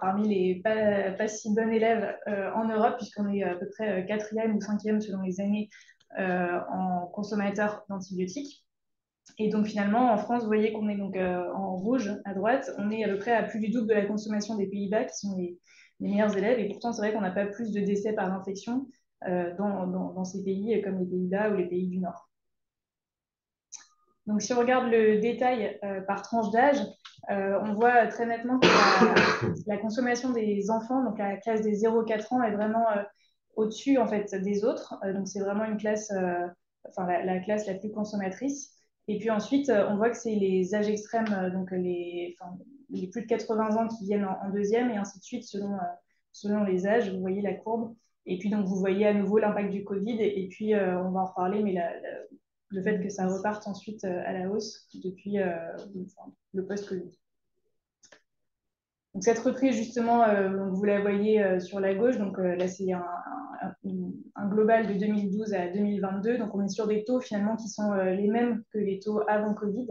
parmi les pas si bons élèves en Europe, puisqu'on est à peu près quatrième ou cinquième selon les années en consommateur d'antibiotiques. Et donc finalement, en France, vous voyez qu'on est donc en rouge à droite, on est à peu près à plus du double de la consommation des Pays-Bas, qui sont les meilleurs élèves. Et pourtant, c'est vrai qu'on n'a pas plus de décès par infection dans ces pays comme les Pays-Bas ou les pays du Nord. Donc si on regarde le détail par tranche d'âge, on voit très nettement que la consommation des enfants, donc la classe des 0-4 ans, est vraiment au-dessus en fait, des autres. Donc c'est vraiment une classe, la classe la plus consommatrice. Et puis ensuite, on voit que c'est les âges extrêmes, donc les plus de 80 ans qui viennent en deuxième, et ainsi de suite selon les âges. Vous voyez la courbe. Et puis, donc, vous voyez à nouveau l'impact du Covid. Et puis, on va en reparler, mais le fait que ça reparte ensuite à la hausse depuis le post-Covid. Donc, cette reprise, justement, vous la voyez sur la gauche. Donc, là, c'est un global de 2012 à 2022. Donc, on est sur des taux, finalement, qui sont les mêmes que les taux avant Covid.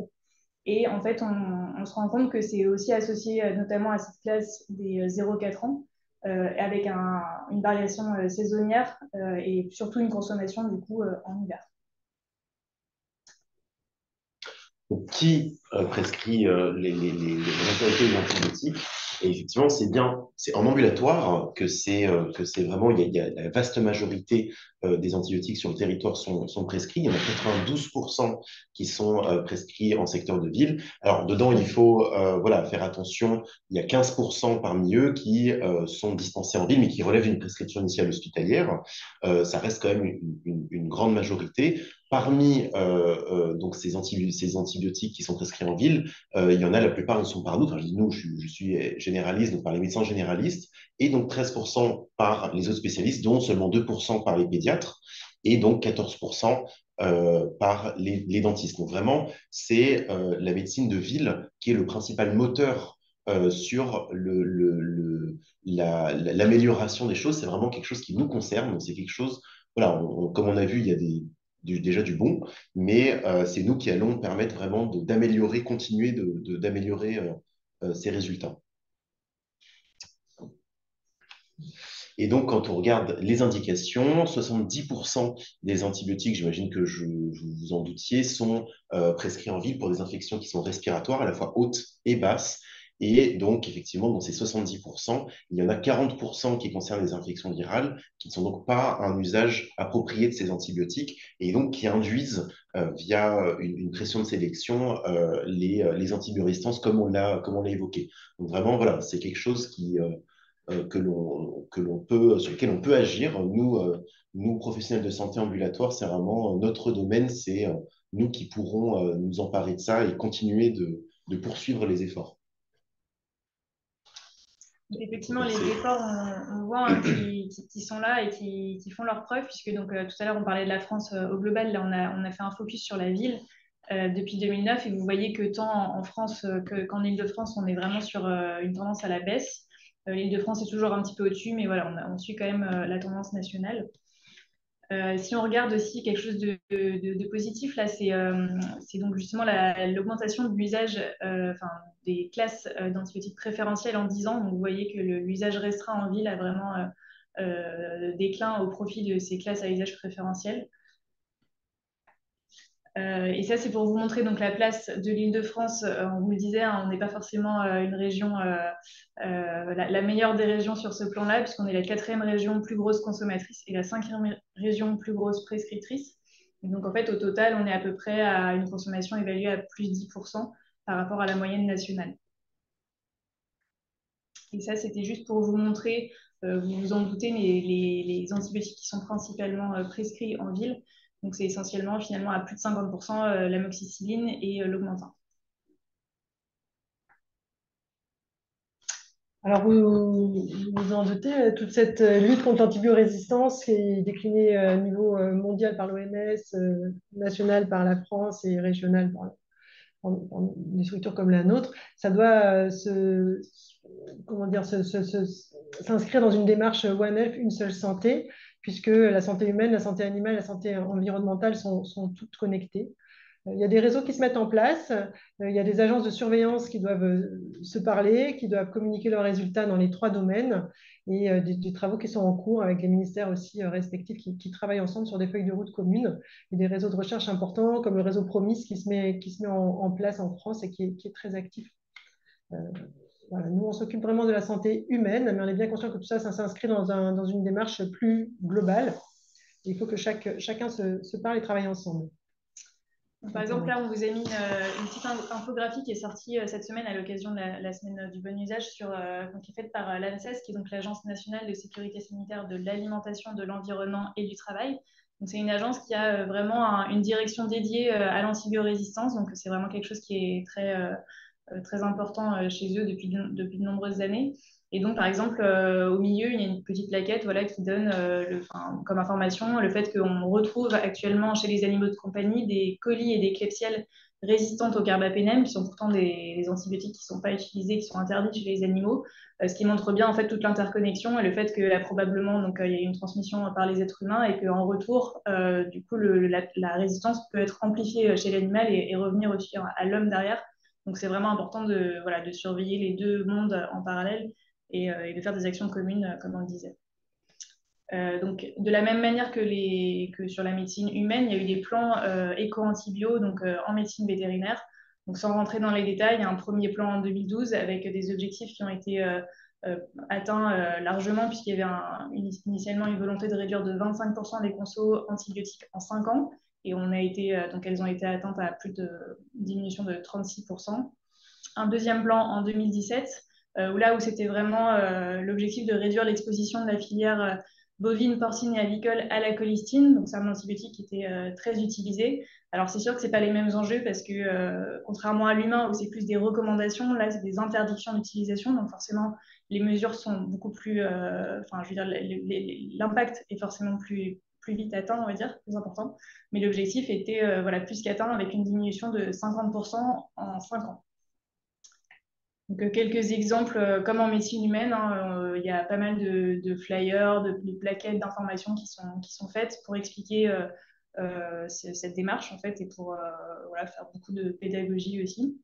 Et en fait, on se rend compte que c'est aussi associé notamment à cette classe des 0-4 ans, avec une variation saisonnière et surtout une consommation, du coup, en hiver.
Qui prescrit les majorités des antibiotiques. Et effectivement, c'est en ambulatoire que c'est vraiment, il y a la vaste majorité des antibiotiques sur le territoire sont prescrits. Il y en a 92% qui sont prescrits en secteur de ville. Alors, dedans, il faut faire attention. Il y a 15% parmi eux qui sont dispensés en ville, mais qui relèvent d'une prescription initiale hospitalière. Ça reste quand même une grande majorité. Parmi donc ces antibiotiques qui sont prescrits en ville, il y en a, la plupart ne sont par nous. Enfin, je dis nous, je suis généraliste, donc par les médecins généralistes, et donc 13% par les autres spécialistes, dont seulement 2% par les pédiatres, et donc 14% par les dentistes. Donc vraiment, c'est la médecine de ville qui est le principal moteur sur l'amélioration des choses. C'est vraiment quelque chose qui nous concerne. Donc c'est quelque chose, voilà, comme on a vu, il y a déjà du bon, mais c'est nous qui allons permettre vraiment d'améliorer, continuer d'améliorer ces résultats. Et donc, quand on regarde les indications, 70% des antibiotiques, j'imagine que vous vous en doutiez, sont prescrits en ville pour des infections qui sont respiratoires, à la fois hautes et basses. Et donc, effectivement, dans ces 70%, il y en a 40% qui concernent les infections virales, qui ne sont donc pas un usage approprié de ces antibiotiques, et donc qui induisent, via une pression de sélection, les antibiorésistances, comme on l'a évoqué. Donc vraiment, voilà, c'est quelque chose sur lequel on peut agir. Nous, professionnels de santé ambulatoire, c'est vraiment notre domaine, c'est nous qui pourrons nous emparer de ça et continuer de poursuivre les efforts.
Effectivement, les efforts, on voit qui sont là et qui font leurs preuves, puisque donc, tout à l'heure, on parlait de la France au global. Là, on a fait un focus sur la ville depuis 2009, et vous voyez que tant en France qu'en Île-de-France, on est vraiment sur une tendance à la baisse. L'Île-de-France est toujours un petit peu au-dessus, mais voilà, on suit quand même la tendance nationale. Si on regarde aussi quelque chose de positif, là, c'est donc justement l'augmentation de l'usage des classes d'antibiotiques préférentielles en 10 ans. Donc, vous voyez que l'usage restreint en ville a vraiment déclin au profit de ces classes à usage préférentiel. Et ça, c'est pour vous montrer donc la place de l'Île-de-France. On vous le disait, hein, on n'est pas forcément une région, la meilleure des régions sur ce plan-là, puisqu'on est la 4e région plus grosse consommatrice et la 5e région plus grosse prescriptrice. Et donc, en fait, au total, on est à peu près à une consommation évaluée à plus de 10% par rapport à la moyenne nationale. Et ça, c'était juste pour vous montrer, vous vous en doutez, mais les antibiotiques qui sont principalement prescrits en ville. Donc, c'est essentiellement, finalement, à plus de 50% l'amoxicilline et l'augmentin.
Alors, vous en doutez, toute cette lutte contre l'antibiorésistance qui est déclinée au niveau mondial par l'OMS, national par la France et régional par des structures comme la nôtre, ça doit comment dire, s'inscrire dans une démarche One Health, une seule santé, puisque la santé humaine, la santé animale, la santé environnementale sont toutes connectées. Il y a des réseaux qui se mettent en place, il y a des agences de surveillance qui doivent se parler, qui doivent communiquer leurs résultats dans les trois domaines, et des travaux qui sont en cours avec les ministères aussi respectifs qui travaillent ensemble sur des feuilles de route communes, et des réseaux de recherche importants comme le réseau Promis qui se met en place en France et qui est très actif. Euh, voilà, nous, on s'occupe vraiment de la santé humaine, mais on est bien conscient que tout ça, ça s'inscrit dans une démarche plus globale. Il faut que chacun se parle et travaille ensemble.
Par exemple, là, on vous a mis une petite infographie qui est sortie cette semaine à l'occasion de la semaine du bon usage qui est faite par l'ANSES, qui est donc l'Agence nationale de sécurité sanitaire de l'alimentation, de l'environnement et du travail. Donc, c'est une agence qui a vraiment une direction dédiée à l'antibiorésistance. Donc, c'est vraiment quelque chose qui est très important chez eux depuis de nombreuses années. Et donc, par exemple, au milieu, il y a une petite plaquette voilà, qui donne comme information le fait qu'on retrouve actuellement chez les animaux de compagnie des colis et des klebsielles résistantes au carbapénem, qui sont pourtant des antibiotiques qui ne sont pas utilisés, qui sont interdits chez les animaux, ce qui montre bien en fait toute l'interconnexion et le fait que probablement il y a une transmission par les êtres humains et qu'en retour, du coup, la résistance peut être amplifiée chez l'animal et revenir aussi à l'homme derrière. Donc c'est vraiment important de surveiller les deux mondes en parallèle et de faire des actions communes, comme on le disait. Donc, de la même manière que sur la médecine humaine, il y a eu des plans éco-antibio en médecine vétérinaire. Donc, sans rentrer dans les détails, il y a un premier plan en 2012 avec des objectifs qui ont été atteints largement, puisqu'il y avait initialement une volonté de réduire de 25% les consos antibiotiques en 5 ans. Et elles ont été atteintes à plus de diminution de 36%. Un deuxième plan en 2017, où c'était vraiment l'objectif de réduire l'exposition de la filière bovine, porcine et avicole à la colistine. Donc, c'est un antibiotique qui était très utilisé. Alors, c'est sûr que ce n'est pas les mêmes enjeux parce que, contrairement à l'humain, où c'est plus des recommandations, là, c'est des interdictions d'utilisation. Donc, forcément, les mesures sont beaucoup plus. Je veux dire, l'impact est forcément plus vite atteint, on va dire, plus important. Mais l'objectif était plus qu'atteint avec une diminution de 50% en 5 ans. Donc, quelques exemples, comme en médecine humaine, il y a pas mal de flyers, de plaquettes d'informations qui sont faites pour expliquer cette démarche en fait et pour faire beaucoup de pédagogie aussi.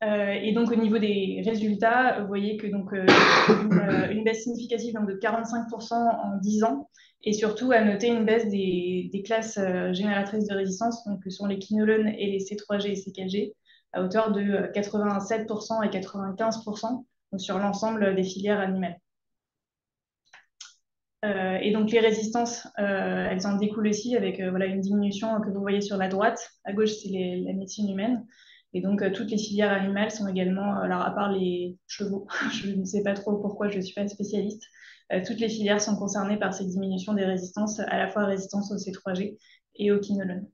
Et donc au niveau des résultats, vous voyez que une baisse significative de 45% en 10 ans et surtout à noter une baisse des classes génératrices de résistance, donc que sont les quinolones et les C3G et C4G, à hauteur de 87% et 95% donc sur l'ensemble des filières animales. Et donc les résistances, elles en découlent aussi avec une diminution que vous voyez sur la droite. À gauche, c'est la médecine humaine. Et donc toutes les filières animales sont également, alors à part les chevaux, je ne sais pas trop pourquoi, je ne suis pas spécialiste, toutes les filières sont concernées par ces diminutions des résistances, à la fois résistance au C3G et au quinolone.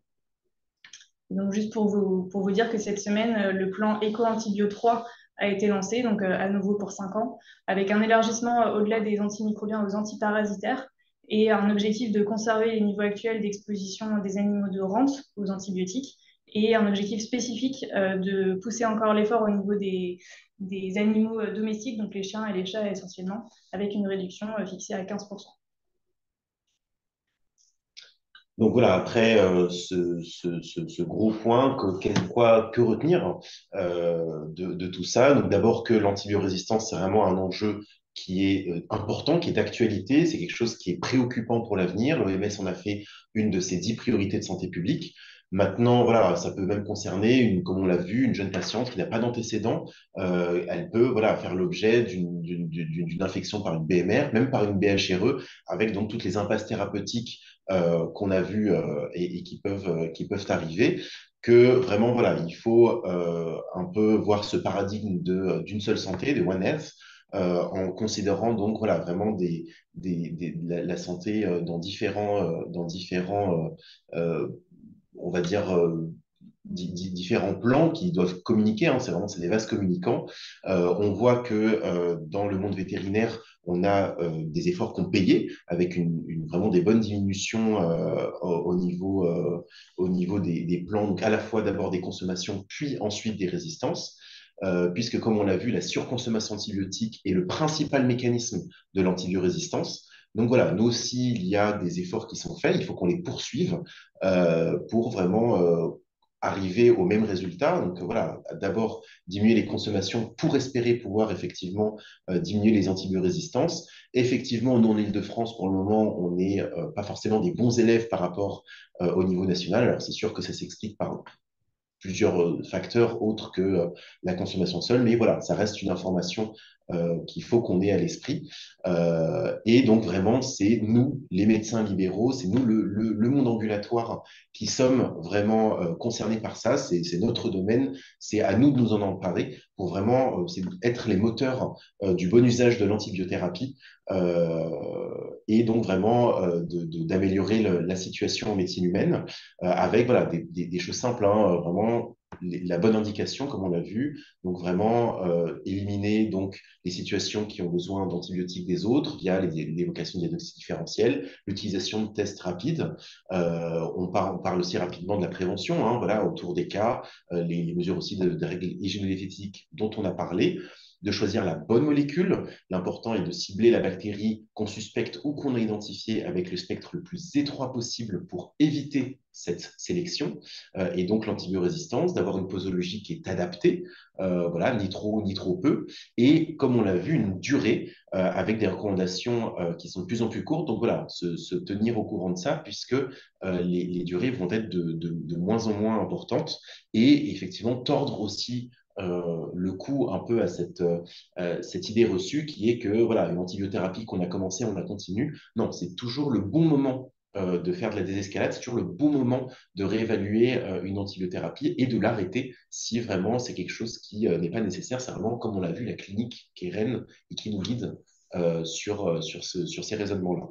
Donc juste pour vous dire que cette semaine, le plan Éco-Antibio 3 a été lancé, donc à nouveau pour 5 ans, avec un élargissement au-delà des antimicrobiens aux antiparasitaires et un objectif de conserver les niveaux actuels d'exposition des animaux de rente aux antibiotiques et un objectif spécifique de pousser encore l'effort au niveau des animaux domestiques, donc les chiens et les chats essentiellement, avec une réduction fixée à 15%.
Donc voilà, après ce gros point, que retenir de tout ça? Donc d'abord que l'antibiorésistance, c'est vraiment un enjeu qui est important, qui est d'actualité, c'est quelque chose qui est préoccupant pour l'avenir. L'OMS en a fait une de ses 10 priorités de santé publique. Maintenant, voilà, ça peut même concerner, comme on l'a vu, une jeune patiente qui n'a pas d'antécédent. Elle peut faire l'objet d'une infection par une BMR, même par une BHRE, avec donc toutes les impasses thérapeutiques qu'on a vues et qui peuvent arriver, que vraiment, voilà, il faut un peu voir ce paradigme d'une seule santé, de One Health, en considérant donc voilà, vraiment la santé dans différents on va dire, différents plans qui doivent communiquer, hein, c'est des vases communicants. On voit que dans le monde vétérinaire, on a des efforts qu'on payait avec vraiment des bonnes diminutions au niveau des plans, donc à la fois d'abord des consommations, puis ensuite des résistances. Puisque, comme on l'a vu, la surconsommation antibiotique est le principal mécanisme de l'antibiorésistance. Donc voilà, nous aussi, il y a des efforts qui sont faits, il faut qu'on les poursuive pour vraiment arriver au même résultat. Donc voilà, d'abord diminuer les consommations pour espérer pouvoir effectivement diminuer les antibiorésistances. Effectivement, nous en Île-de-France, pour le moment, on n'est pas forcément des bons élèves par rapport au niveau national. Alors c'est sûr que ça s'explique par plusieurs facteurs autres que la consommation seule, mais voilà, ça reste une information qu'il faut qu'on ait à l'esprit. Et donc vraiment, c'est nous, les médecins libéraux, c'est nous, le monde ambulatoire, qui sommes vraiment concernés par ça. C'est notre domaine, c'est à nous de nous en emparer pour vraiment être les moteurs du bon usage de l'antibiothérapie et donc vraiment d'améliorer la situation en médecine humaine avec voilà, des choses simples, hein, vraiment la bonne indication, comme on l'a vu, donc vraiment éliminer donc, les situations qui ont besoin d'antibiotiques des autres via l'évocation de diagnostics différentiels, l'utilisation de tests rapides. On parle aussi rapidement de la prévention, hein, voilà, autour des cas, les mesures aussi de règles hygiéno-diététiques dont on a parlé, de choisir la bonne molécule. L'important est de cibler la bactérie qu'on suspecte ou qu'on a identifiée avec le spectre le plus étroit possible pour éviter cette sélection et donc l'antibiorésistance, d'avoir une posologie qui est adaptée, voilà, ni trop ni trop peu, et comme on l'a vu, une durée avec des recommandations qui sont de plus en plus courtes. Donc voilà, se tenir au courant de ça, puisque les durées vont être de moins en moins importantes, et effectivement tordre aussi le coup un peu à cette idée reçue qui est que voilà, une antibiothérapie qu'on a commencé, on la continue. Non, c'est toujours le bon moment de faire de la désescalade, c'est toujours le bon moment de réévaluer une antibiothérapie et de l'arrêter si vraiment c'est quelque chose qui n'est pas nécessaire. C'est vraiment, comme on l'a vu, la clinique qui est reine et qui nous guide sur ces raisonnements-là.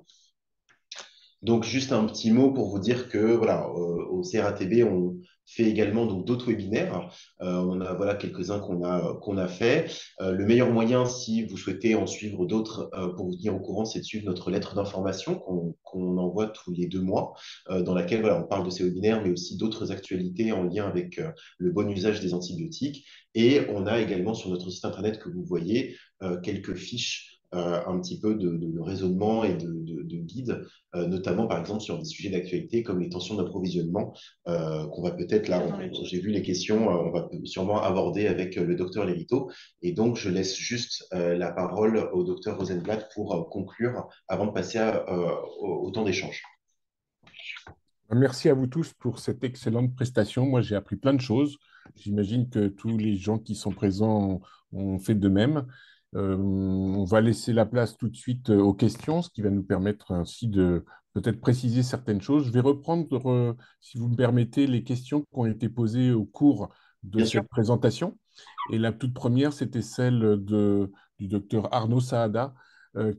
Donc, juste un petit mot pour vous dire que voilà, au CRATB, on fait également donc d'autres webinaires. On a voilà quelques-uns qu'on a fait. Le meilleur moyen, si vous souhaitez en suivre d'autres pour vous tenir au courant, c'est de suivre notre lettre d'information qu'on envoie tous les 2 mois, dans laquelle voilà, on parle de ces webinaires, mais aussi d'autres actualités en lien avec le bon usage des antibiotiques. Et on a également sur notre site internet que vous voyez quelques fiches un petit peu de raisonnement et de guide, notamment par exemple sur des sujets d'actualité comme les tensions d'approvisionnement, qu'on va peut-être là, j'ai vu les questions, on va sûrement aborder avec le docteur Lérito. Et donc, je laisse juste la parole au docteur Rosenblatt pour conclure avant de passer au temps d'échange.
Merci à vous tous pour cette excellente prestation. Moi, j'ai appris plein de choses. J'imagine que tous les gens qui sont présents ont fait de même. On va laisser la place tout de suite aux questions, ce qui va nous permettre ainsi de peut-être préciser certaines choses. Je vais reprendre, si vous me permettez, les questions qui ont été posées au cours de
Bien sûr.
cette présentation. Et la toute première, c'était celle du docteur Arnaud Saada,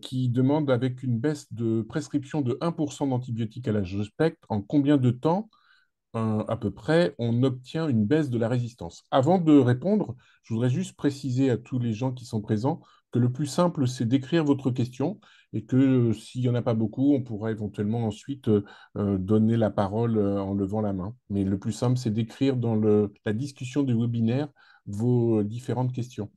qui demande, avec une baisse de prescription de 1% d'antibiotiques à l'âge de spectre, en combien de temps à peu près, on obtient une baisse de la résistance. Avant de répondre, je voudrais juste préciser à tous les gens qui sont présents que le plus simple, c'est d'écrire votre question et que s'il n'y en a pas beaucoup, on pourra éventuellement ensuite donner la parole en levant la main. Mais le plus simple, c'est d'écrire dans la discussion du webinaire vos différentes questions.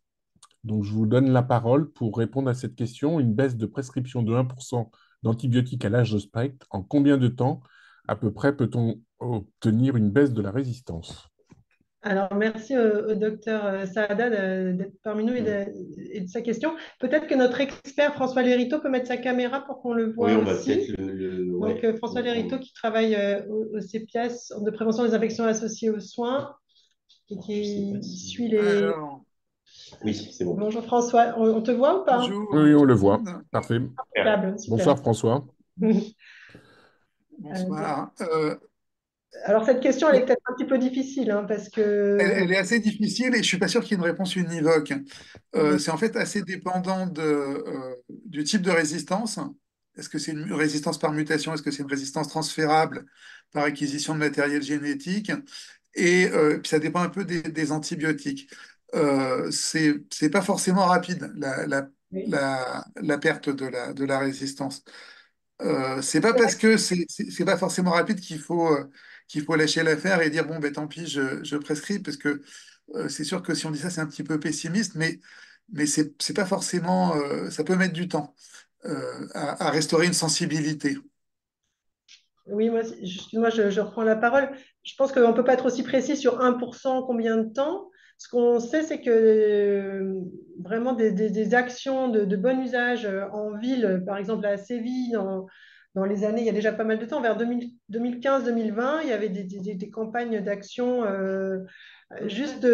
Donc, je vous donne la parole pour répondre à cette question. Une baisse de prescription de 1% d'antibiotiques à l'âge de spectre, en combien de temps à peu près peut-on obtenir une baisse de la résistance?
Alors, merci au docteur Saada d'être parmi nous et de sa question. Peut-être que notre expert François Lérito peut mettre sa caméra pour qu'on le
Oui,
voit
on va peut-être
aussi. Donc,
ouais,
François Lérito qui travaille au CPIAS de prévention des infections associées aux soins et qui suit les...
Alors,
oui, c'est bon.
Bonjour François, on te voit ou pas?
bonjour
Oui, on
tout
le
le
voit.
monde.
Parfait.
Impeccable, super.
Bonsoir François.
Bonsoir.
Alors, cette question, elle est
Bon,
peut-être un petit peu difficile hein, parce que...
elle est assez difficile et je ne suis pas sûr qu'il y ait une réponse univoque. C'est en fait assez dépendant du type de résistance. Est-ce que c'est une résistance par mutation? Est-ce que c'est une résistance transférable par acquisition de matériel génétique? et puis ça dépend un peu des antibiotiques. C'est pas forcément rapide,
Oui.
la perte de la résistance. C'est pas parce que c'est pas forcément rapide qu'il faut lâcher l'affaire et dire bon ben tant pis je prescris parce que c'est sûr que si on dit ça c'est un petit peu pessimiste mais c'est pas forcément ça peut mettre du temps à restaurer une sensibilité.
Oui, je reprends la parole. Je pense qu'on ne peut pas être aussi précis sur 1% combien de temps. Ce qu'on sait, c'est que vraiment des actions de bon usage en ville, par exemple à Séville, dans les années, il y a déjà pas mal de temps, vers 2015-2020, il y avait des campagnes d'action juste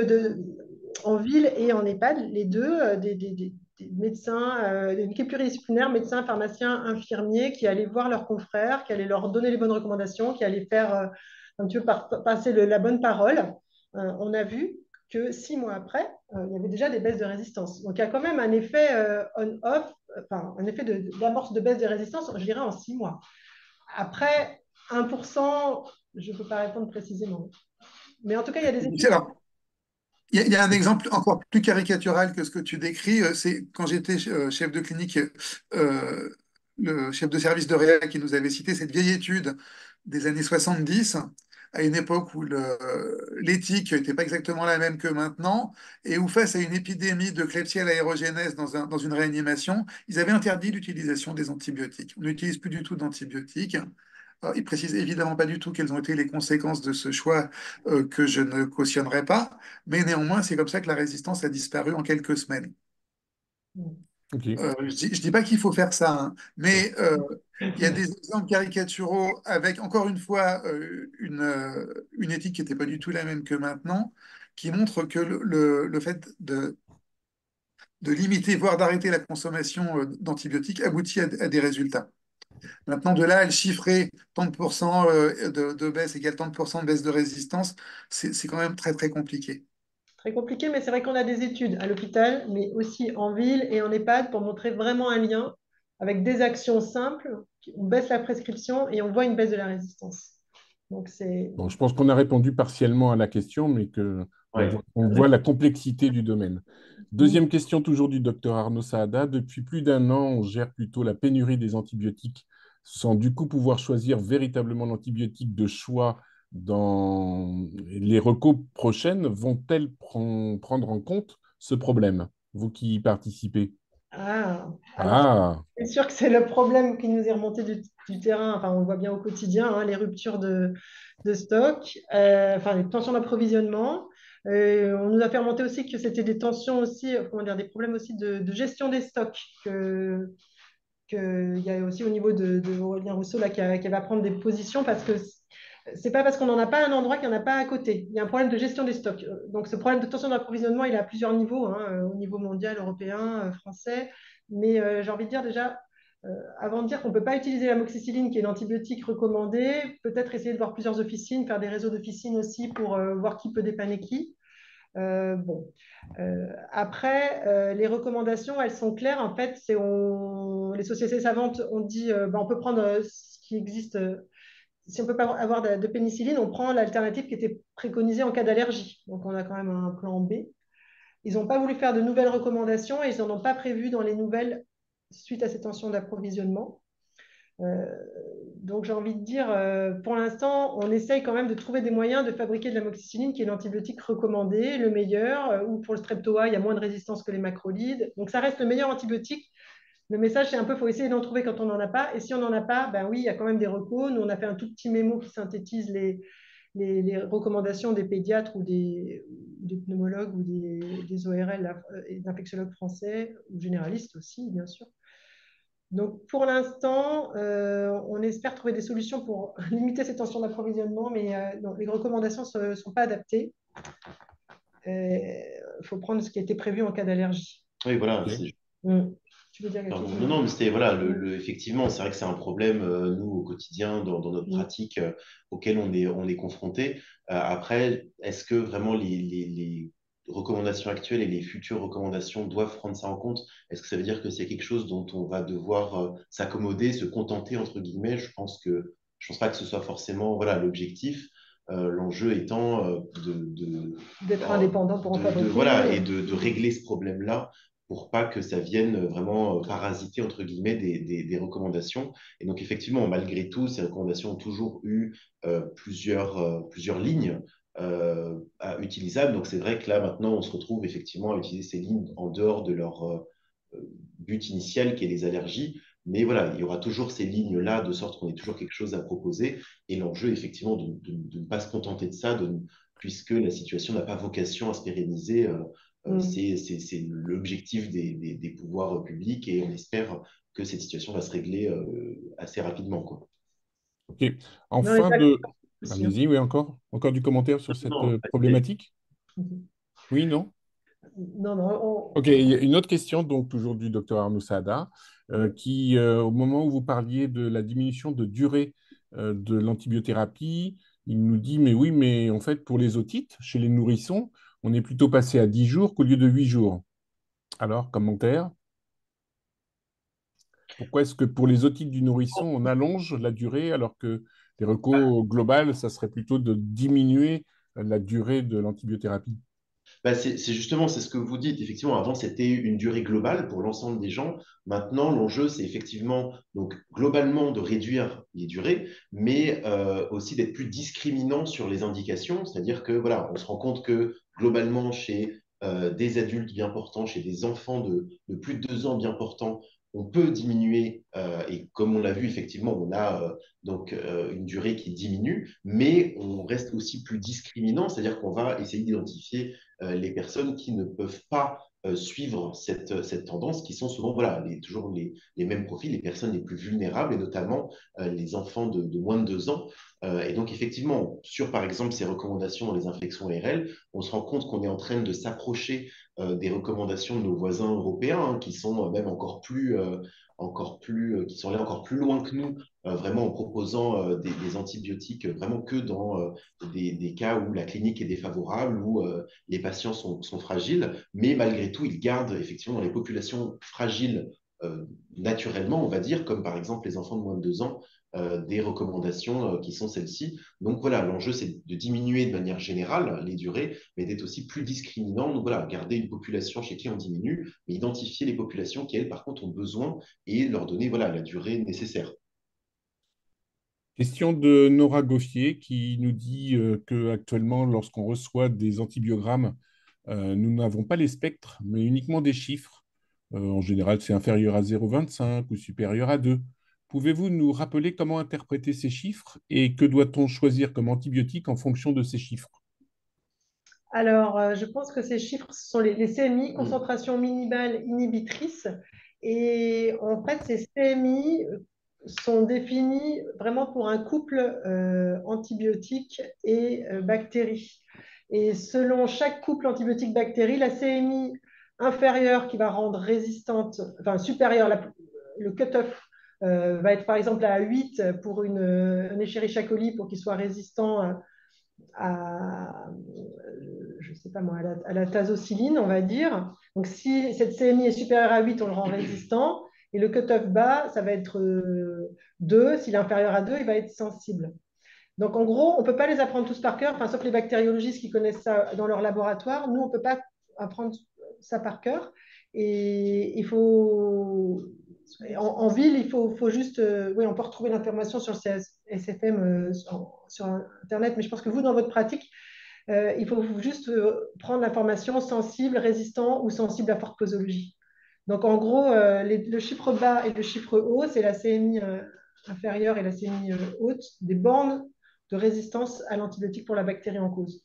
en ville et en EHPAD, les deux, des médecins, une équipe pluridisciplinaire, médecins, pharmaciens, infirmiers, qui allaient voir leurs confrères, qui allaient leur donner les bonnes recommandations, qui allaient faire un petit peu passer la bonne parole. On a vu que 6 mois après, il y avait déjà des baisses de résistance. Donc il y a quand même un effet on-off, enfin un effet d'amorce de baisse de résistance, je dirais en 6 mois. Après, 1%, je ne peux pas répondre précisément. Mais en tout cas, il y a des études.
Alors, il y a un exemple encore plus caricatural que ce que tu décris. C'est quand j'étais chef de clinique, euh, le chef de service de réa qui nous avait cité cette vieille étude des années 70, à une époque où l'éthique n'était pas exactement la même que maintenant, et où face à une épidémie de Klebsiella aeruginosa dans une réanimation, ils avaient interdit l'utilisation des antibiotiques. On n'utilise plus du tout d'antibiotiques. Alors, ils précisent évidemment pas du tout quelles ont été les conséquences de ce choix que je ne cautionnerai pas, mais néanmoins, c'est comme ça que la résistance a disparu en quelques semaines.
Ok.
Je dis pas qu'il faut faire ça, hein, mais il y a
Mm.
des exemples caricaturaux avec, encore une fois, une éthique qui n'était pas du tout la même que maintenant, qui montrent que le fait de limiter, voire d'arrêter la consommation d'antibiotiques aboutit à des résultats. Maintenant, de là à le chiffrer, tant de pourcents de baisse égale tant de pourcents de baisse de résistance, c'est quand même très très compliqué.
Très compliqué, mais c'est vrai qu'on a des études à l'hôpital, mais aussi en ville et en EHPAD pour montrer vraiment un lien avec des actions simples. On baisse la prescription et on voit une baisse de la résistance. Donc c'est
Bon, je pense qu'on a répondu partiellement à la question, mais que
Ouais.
on voit la complexité du domaine. Deuxième question, toujours du docteur Arnaud Saada. Depuis plus d'un an, on gère plutôt la pénurie des antibiotiques sans du coup pouvoir choisir véritablement l'antibiotique de choix dans les recos prochaines. Vont-elles prendre en compte ce problème, vous qui y participez?
alors
Ah,
c'est sûr que c'est le problème qui nous est remonté du terrain. Enfin, on le voit bien au quotidien, hein, les ruptures de stock, enfin les tensions d'approvisionnement. On nous a fait remonter aussi que c'était des tensions aussi, comment dire, des problèmes aussi de gestion des stocks. Il y a aussi au niveau de Aurélien Rousseau là, qui va prendre des positions parce que c'est pas parce qu'on n'en a pas à un endroit qu'il n'y en a pas à côté. Il y a un problème de gestion des stocks. Donc ce problème de tension d'approvisionnement, il est à plusieurs niveaux, hein, au niveau mondial, européen, français. Mais j'ai envie de dire déjà, avant de dire qu'on ne peut pas utiliser l'amoxicilline, qui est l'antibiotique recommandé, peut-être essayer de voir plusieurs officines, faire des réseaux d'officines aussi pour voir qui peut dépanner qui. Bon. Après, les recommandations, elles sont claires. En fait, les sociétés savantes ont dit ben, on peut prendre ce qui existe. Si on ne peut pas avoir de pénicilline, on prend l'alternative qui était préconisée en cas d'allergie. Donc, on a quand même un plan B. Ils n'ont pas voulu faire de nouvelles recommandations et ils n'en ont pas prévu dans les nouvelles suite à ces tensions d'approvisionnement. Euh, donc j'ai envie de dire, pour l'instant, on essaye quand même de trouver des moyens de fabriquer de l'amoxicilline, qui est l'antibiotique recommandé, le meilleur, ou pour le streptoa, il y a moins de résistance que les macrolides. Donc ça reste le meilleur antibiotique. Le message, c'est un peu, il faut essayer d'en trouver quand on n'en a pas. Et si on n'en a pas, ben oui, il y a quand même des recos. Nous, on a fait un tout petit mémo qui synthétise les recommandations des pédiatres ou des pneumologues ou des ORL, là, et d'infectiologues français, ou généralistes aussi, bien sûr. Donc, pour l'instant, on espère trouver des solutions pour limiter ces tensions d'approvisionnement, mais non, les recommandations ne sont pas adaptées. Il faut prendre ce qui a été prévu en cas d'allergie.
Oui, voilà.
ok.
Tu veux dire quelque
Pardon.
chose?
Non, non, mais c'était voilà, effectivement, c'est vrai que c'est un problème, nous, au quotidien, dans notre pratique, auquel on est confronté. Après, est-ce que vraiment les recommandations actuelles et les futures recommandations doivent prendre ça en compte? Est-ce que ça veut dire que c'est quelque chose dont on va devoir s'accommoder, se contenter, entre guillemets? Je pense pas que ce soit forcément voilà, l'objectif. L'enjeu étant
D'être indépendant pour en
voilà,
fabriquer.
et de régler ce problème-là pour pas que ça vienne vraiment parasiter, entre guillemets, des recommandations. Et donc, effectivement, malgré tout, ces recommandations ont toujours eu plusieurs lignes utilisables. Donc, c'est vrai que là, maintenant, on se retrouve effectivement à utiliser ces lignes en dehors de leur but initial, qui est les allergies. Mais voilà, il y aura toujours ces lignes-là, de sorte qu'on ait toujours quelque chose à proposer. Et l'enjeu, effectivement, de ne pas se contenter de ça, puisque la situation n'a pas vocation à se pérenniser. C'est l'objectif des pouvoirs publics et on espère que cette situation va se régler assez rapidement, quoi.
Ok. En
Non, mais
fin
ça,
de...
aussi, hein.
Allez-y, oui, encore du commentaire sur cette
Non,
problématique?
Mhm.
Oui, non?
Non, non,
Ok, il y a une autre question, donc toujours du docteur Arnaud Saada,
ouais.
qui, au moment où vous parliez de la diminution de durée de l'antibiothérapie, il nous dit, mais oui, mais en fait, pour les otites, chez les nourrissons, on est plutôt passé à 10 jours qu'au lieu de 8 jours. Alors, commentaire? Pourquoi est-ce que pour les otites du nourrisson, on allonge la durée alors que les recos globales, ça serait plutôt de diminuer la durée de l'antibiothérapie?
Bah, c'est justement, c'est ce que vous dites. Effectivement, avant, c'était une durée globale pour l'ensemble des gens. Maintenant, l'enjeu, c'est effectivement, donc, globalement, de réduire les durées, mais aussi d'être plus discriminant sur les indications. C'est-à-dire que, voilà, on se rend compte que, globalement, chez des adultes bien portants, chez des enfants de plus de 2 ans bien portants, on peut diminuer, et comme on l'a vu, effectivement, on a une durée qui diminue, mais on reste aussi plus discriminant, c'est-à-dire qu'on va essayer d'identifier les personnes qui ne peuvent pas suivre cette tendance, qui sont souvent voilà, toujours les mêmes profils, les personnes les plus vulnérables, et notamment les enfants de moins de 2 ans. Et donc, effectivement, sur par exemple ces recommandations dans les infections ORL, on se rend compte qu'on est en train de s'approcher des recommandations de nos voisins européens, hein, qui sont même qui sont allés encore plus loin que nous, vraiment en proposant des antibiotiques vraiment que dans des cas où la clinique est défavorable, où les patients sont fragiles, mais malgré tout, ils gardent effectivement dans les populations fragiles naturellement, on va dire, comme par exemple les enfants de moins de 2 ans, des recommandations qui sont celles-ci. Donc voilà, l'enjeu, c'est de diminuer de manière générale les durées, mais d'être aussi plus discriminant. Donc voilà, garder une population chez qui on diminue, mais identifier les populations qui, elles, par contre, ont besoin et leur donner voilà, la durée nécessaire.
Question de Nora Goffier qui nous dit que actuellement, lorsqu'on reçoit des antibiogrammes, nous n'avons pas les spectres, mais uniquement des chiffres. En général, c'est inférieur à 0,25 ou supérieur à 2. Pouvez-vous nous rappeler comment interpréter ces chiffres et que doit-on choisir comme antibiotique en fonction de ces chiffres?
Alors, je pense que ces chiffres ce sont les CMI,
Mm.
concentration minimale inhibitrice. Et en fait, ces CMI sont définis vraiment pour un couple antibiotique et bactérie. Et selon chaque couple antibiotique-bactérie, la CMI inférieure qui va rendre résistante, enfin supérieure, le cut-off va être par exemple à 8 pour un Escherichia coli pour qu'il soit résistant à, je sais pas moi, à la tazocilline, on va dire. Donc, si cette CMI est supérieure à 8, on le rend résistant. Et le cut-off bas, ça va être 2. S'il est inférieur à 2, il va être sensible. Donc, en gros, on ne peut pas les apprendre tous par cœur, enfin, sauf les bactériologistes qui connaissent ça dans leur laboratoire. Nous, on ne peut pas apprendre ça par cœur. Et il faut. En ville, faut juste. Oui, on peut retrouver l'information sur le CSFM sur Internet, mais je pense que vous, dans votre pratique, il faut juste prendre l'information sensible, résistant ou sensible à forte posologie. Donc, en gros, le chiffre bas et le chiffre haut, c'est la CMI inférieure et la CMI haute des bornes de résistance à l'antibiotique pour la bactérie en cause.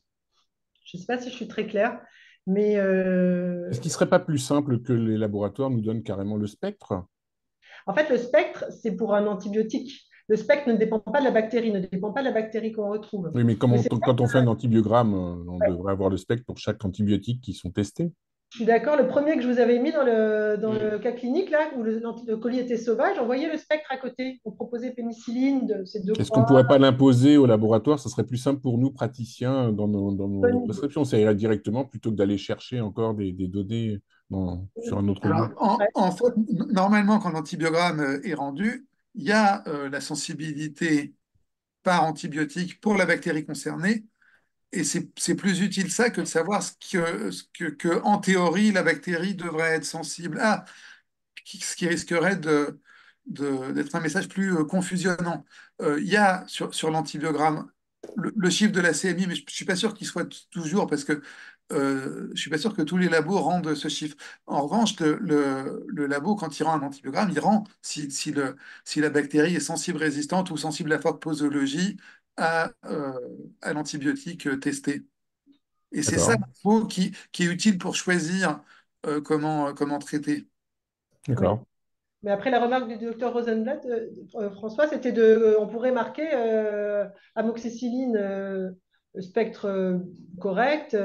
Je ne sais pas si je suis très claire, mais
Est-ce qu'il ne serait pas plus simple que les laboratoires nous donnent carrément le spectre?
en fait, le spectre, c'est pour un antibiotique. Le spectre ne dépend pas de la bactérie, ne dépend pas de la bactérie qu'on retrouve.
Oui, mais
Mais
quand on fait un antibiogramme, on devrait avoir le spectre pour chaque antibiotique qui sont testés.
je suis d'accord. Le premier que je vous avais mis dans
Mm.
le cas clinique, là, où le colis était sauvage, on voyait le spectre à côté. On proposait pénicilline, ces deux
Est-ce qu'on ne
croix.
pourrait pas l'imposer au laboratoire? Ça serait plus simple pour nous, praticiens, dans nos
Bonne idée.
prescriptions. Ça irait directement plutôt que d'aller chercher encore des données sur un autre
Alors,
lieu.
Ouais.
en fait, normalement, quand l'antibiogramme est rendu, il y a la sensibilité par antibiotique pour la bactérie concernée. Et c'est plus utile ça que de savoir en théorie, la bactérie devrait être sensible à, ce qui risquerait d'être un message plus confusionnant. Il y a sur l'antibiogramme le chiffre de la CMI, mais je ne suis pas sûr qu'il soit toujours, parce que je ne suis pas sûr que tous les labos rendent ce chiffre. En revanche, le labo, quand il rend un antibiogramme, il rend si la bactérie est sensible, résistante ou sensible à forte posologie à l'antibiotique testé. Et c'est ça
D'accord.
l'info qui est utile pour choisir comment traiter.
Oui.
D'accord.
Mais après, la remarque du docteur Rosenblatt, François, c'était on pourrait marquer amoxicilline spectre correct,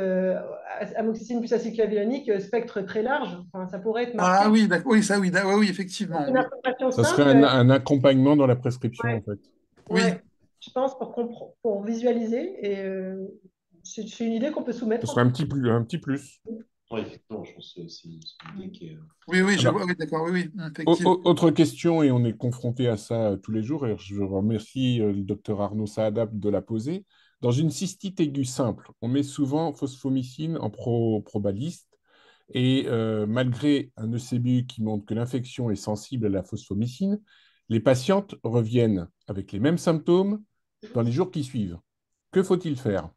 amoxicilline plus acyclovir, spectre très large. Enfin, ça pourrait être
Ah
marqué.
oui, d'accord, oui, ça, oui, oui, effectivement,
C'est une
oui.
information
Ça serait
simple.
un accompagnement dans la prescription, en
Ouais,
fait.
Oui,
ouais, je pense pour visualiser. Et c'est une idée qu'on peut
Ce
soumettre en
serait
tout
un petit plus.
Oui, effectivement, je pense que c'est une idée qui est.
oui, oui, je
Alors,
vois, oui, d'accord, oui, oui, effectivement.
autre question, et on est confronté à ça tous les jours, et je remercie le docteur Arnaud Saadab de la poser. Dans une cystite aiguë simple, on met souvent phosphomycine en probaliste, et malgré un ECBU qui montre que l'infection est sensible à la phosphomycine, les patientes reviennent avec les mêmes symptômes dans les jours qui suivent. Que faut-il faire?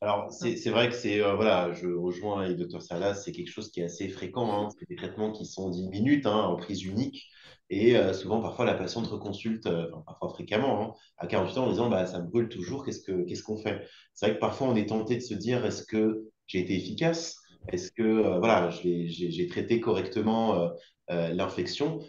Alors, c'est vrai que voilà, je rejoins les docteurs Salas, c'est quelque chose qui est assez fréquent, hein. C'est des traitements qui sont 10 minutes, hein, en prise unique. Et souvent, parfois, la patiente reconsulte, enfin, parfois fréquemment, hein, à 48 ans en disant, bah, ça me brûle toujours, qu'est-ce qu'on fait? C'est vrai que parfois, on est tenté de se dire, est-ce que j'ai été efficace? Est-ce que voilà, j'ai traité correctement l'infection?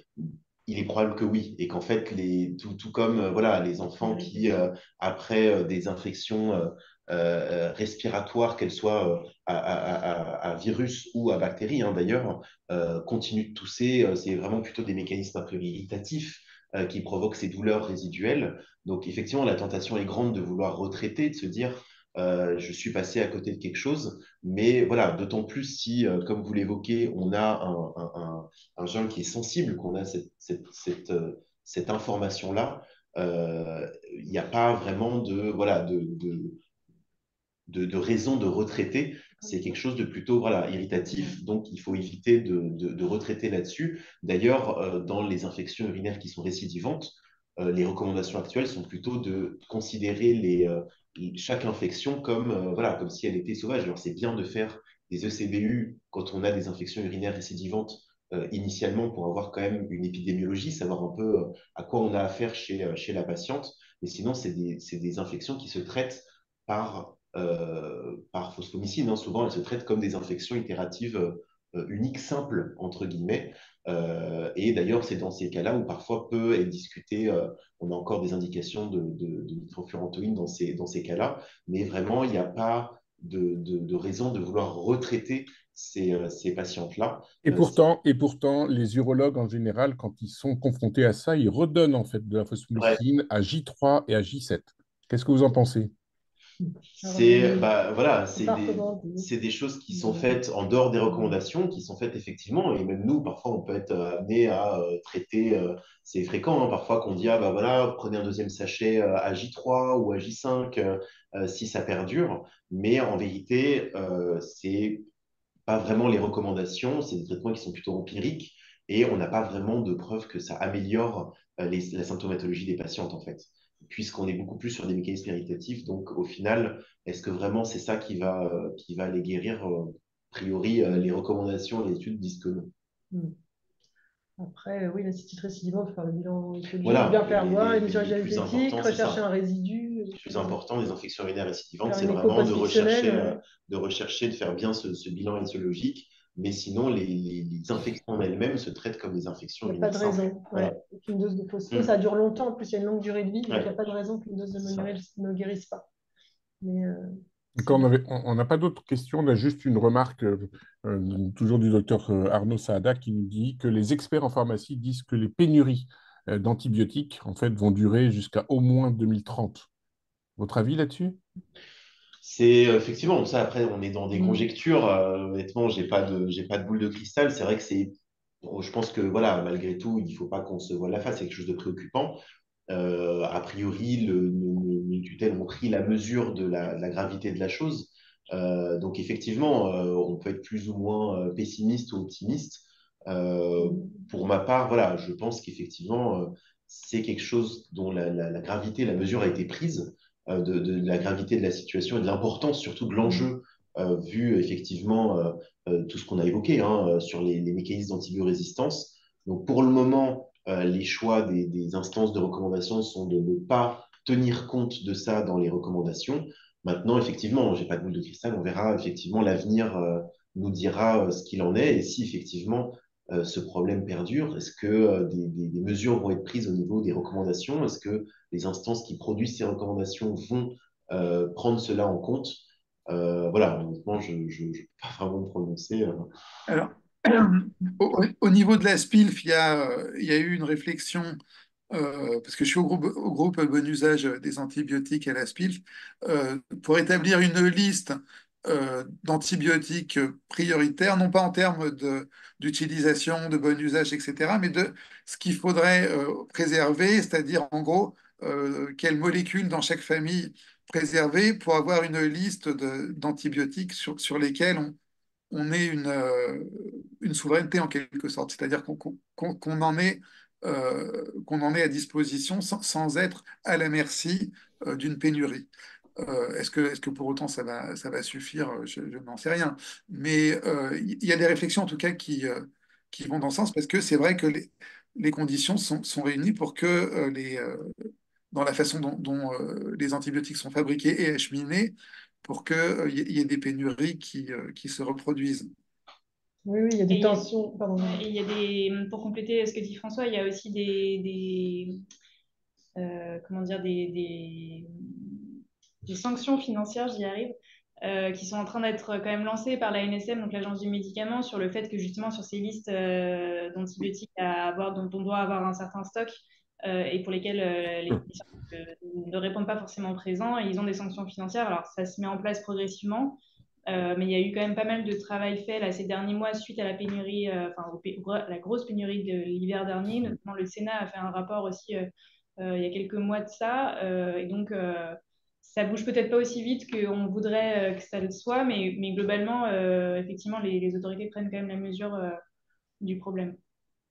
Il est probable que oui, et qu'en fait, tout comme voilà, les enfants qui, après des infections respiratoires, qu'elles soient à virus ou à bactéries, hein, d'ailleurs, continuent de tousser. C'est vraiment plutôt des mécanismes a priori irritatifs qui provoquent ces douleurs résiduelles. Donc, effectivement, la tentation est grande de vouloir retraiter, de se dire je suis passé à côté de quelque chose. Mais voilà, d'autant plus si, comme vous l'évoquez, on a un jeune qui est sensible, qu'on a cette information-là. Il n'y a pas vraiment voilà, de raison de retraiter. C'est quelque chose de plutôt voilà, irritatif, donc il faut éviter de retraiter là-dessus. D'ailleurs, dans les infections urinaires qui sont récidivantes, les recommandations actuelles sont plutôt de considérer chaque infection comme, voilà, comme si elle était sauvage. Alors c'est bien de faire des ECBU quand on a des infections urinaires récidivantes initialement pour avoir quand même une épidémiologie, savoir un peu à quoi on a affaire chez la patiente. Mais sinon, c'est des infections qui se traitent par phosphomycine, hein. Souvent, elles se traitent comme des infections itératives uniques, simples, entre guillemets. Et d'ailleurs, c'est dans ces cas-là où parfois peut être discuté, on a encore des indications de nitrofurantoïne dans ces cas-là, mais vraiment, il n'y a pas de raison de vouloir retraiter ces patientes-là.
Et pourtant, les urologues en général, quand ils sont confrontés à ça, ils redonnent en fait de la
Ouais,
phosphomycine à J3 et à J7. Qu'est-ce que vous en pensez?
Alors, les
Bah, voilà,
départements.
c'est des choses qui sont faites en dehors des recommandations, qui sont faites effectivement, et même nous, parfois, on peut être amené à traiter, c'est fréquent, hein, parfois qu'on dit, ah bah voilà, prenez un deuxième sachet à J3 ou à J5 si ça perdure, mais en vérité, c'est pas vraiment les recommandations, c'est des traitements qui sont plutôt empiriques, et on n'a pas vraiment de preuves que ça améliore la symptomatologie des patientes, en fait, puisqu'on est beaucoup plus sur des mécanismes irritatifs. Donc, au final, est-ce que vraiment c'est ça qui va les guérir? A priori, les recommandations, les études disent que non.
Mm. Après, oui, la cystite récidivante, il faut faire le bilan histologique, bien
Voilà,
faire voir, l'émission
les plus
diabétique,
importants, c'est
rechercher
ça.
un résidu,
Le plus important des infections urinaires récidivantes,
faire
c'est
une écho
vraiment
post-fictionnelle.
de faire bien ce bilan étiologique. Mais sinon, les infections en elles-mêmes se traitent comme des infections
Il n'y a pas
urinaires
de
simples.
raison.
Voilà.
Ouais. Une dose de phospho,
Mm.
ça dure longtemps. En plus, il y a une longue durée de vie, donc il n'y a
Ouais,
pas de raison qu'une dose de
c'est ça.
monuril ne guérisse pas. Mais
Quand
c'est
on n'a pas d'autres questions, on a juste une remarque, toujours du docteur Arnaud Saada, qui nous dit que les experts en pharmacie disent que les pénuries d'antibiotiques, en fait, vont durer jusqu'à au moins 2030. Votre avis là-dessus?
C'est effectivement ça. Après, on est dans des
Mm.
conjectures. Honnêtement, j'ai pas de boule de cristal. C'est vrai que bon, je pense que voilà, malgré tout, il faut pas qu'on se voile la face. C'est quelque chose de préoccupant. A priori, les tutelles ont pris la mesure de la gravité de la chose. Donc effectivement, on peut être plus ou moins pessimiste ou optimiste. Euh, pour ma part, voilà, je pense qu'effectivement, c'est quelque chose dont la gravité, la mesure a été prise, de la gravité de la situation et de l'importance surtout de l'enjeu, vu effectivement tout ce qu'on a évoqué hein, sur les mécanismes d'antibiorésistance. Donc pour le moment, les choix des instances de recommandation sont de ne pas tenir compte de ça dans les recommandations. Maintenant, effectivement, j'ai pas de boule de cristal, on verra effectivement l'avenir nous dira ce qu'il en est et si effectivement ce problème perdure, est-ce que des mesures vont être prises au niveau des recommandations? Est-ce que les instances qui produisent ces recommandations vont prendre cela en compte? Voilà, honnêtement, je ne peux pas vraiment me prononcer.
Alors, au niveau de la SPILF, il y a eu une réflexion, parce que je suis au groupe bon usage des antibiotiques à la SPILF, pour établir une liste d'antibiotiques prioritaires, non pas en termes d'utilisation, de bon usage, etc., mais de ce qu'il faudrait préserver, c'est-à-dire en gros, quelles molécules dans chaque famille préserver pour avoir une liste d'antibiotiques sur lesquels on ait une souveraineté en quelque sorte, c'est-à-dire qu'on en ait à disposition sans être à la merci d'une pénurie. Est-ce que pour autant ça va suffire? Je n'en sais rien. Mais il y a des réflexions en tout cas qui vont dans ce sens parce que c'est vrai que les conditions sont réunies pour que dans la façon dont les antibiotiques sont fabriqués et acheminés, pour qu'il y ait des pénuries qui se reproduisent.
Oui, oui, il y a
Et
des
il y a,
tensions. Pardon.
ouais, et il y a pour compléter ce que dit François, il y a aussi comment dire, des sanctions financières, j'y arrive, qui sont en train d'être quand même lancées par la NSM, donc l'Agence du médicament, sur le fait que justement sur ces listes d'antibiotiques à avoir, dont on doit avoir un certain stock et pour lesquels les fournisseurs ne répondent pas forcément présents, et ils ont des sanctions financières. Alors ça se met en place progressivement. Mais il y a eu quand même pas mal de travail fait là, ces derniers mois suite à la pénurie, la grosse pénurie de l'hiver dernier. Notamment, le Sénat a fait un rapport aussi il y a quelques mois de ça. Et donc, ça bouge peut-être pas aussi vite qu'on voudrait que ça le soit, mais globalement, effectivement, les autorités prennent quand même la mesure du problème.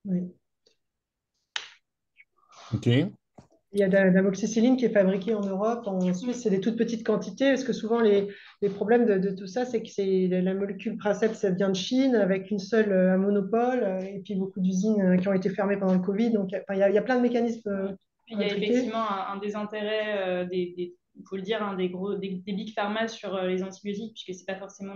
Oui.
Ok.
Il y a de l'amoxicilline qui est fabriquée en Europe. En Suisse, c'est des toutes petites quantités. Parce que souvent, les problèmes de tout ça, c'est que la molécule Princeps, ça vient de Chine avec un monopole et puis beaucoup d'usines qui ont été fermées pendant le Covid. Donc, enfin, il y a plein de mécanismes
Il y a
intriqués.
effectivement un désintérêt il faut le dire, hein, des big pharma sur les antibiotiques, puisque c'est pas forcément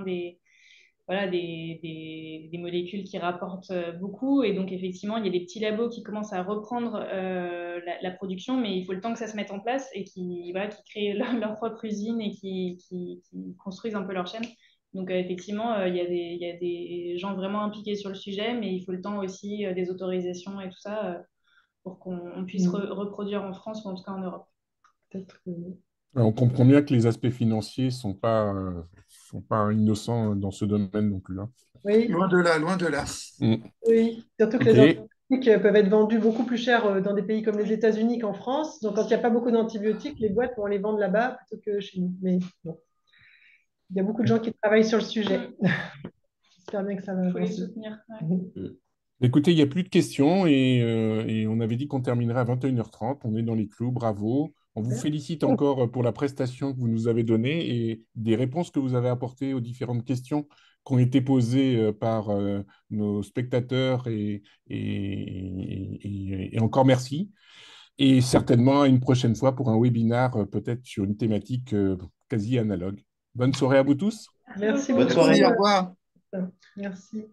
voilà, des molécules qui rapportent beaucoup. Et donc, effectivement, il y a des petits labos qui commencent à reprendre la production, mais il faut le temps que ça se mette en place et qui créent leur propre usine et qui construisent un peu leur chaîne. Donc, effectivement, il y a des gens vraiment impliqués sur le sujet, mais il faut le temps aussi des autorisations et tout ça pour qu'on puisse reproduire en France ou en tout cas en Europe.
Peut-être
Alors, on comprend bien que les aspects financiers sont pas innocents dans ce domaine non plus, hein.
Oui,
Loin de là, loin de là.
Mm.
oui. Surtout que
Ok.
les antibiotiques peuvent être vendus beaucoup plus cher dans des pays comme les États-Unis qu'en France. Donc, quand il n'y a pas beaucoup d'antibiotiques, les boîtes vont les vendre là-bas plutôt que chez nous. Mais bon, il y a beaucoup de gens qui travaillent sur le sujet. J'espère bien que ça va
Il faut les
avancer.
soutenir. Ouais.
Écoutez, il n'y a plus de questions et on avait dit qu'on terminerait à 21h30. On est dans les clous, bravo. On vous félicite encore pour la prestation que vous nous avez donnée et des réponses que vous avez apportées aux différentes questions qui ont été posées par nos spectateurs et encore merci. Et certainement à une prochaine fois pour un webinaire peut-être sur une thématique quasi analogue. Bonne soirée à vous tous.
Merci
Bonne
beaucoup.
soirée.
Merci, au revoir.
Merci.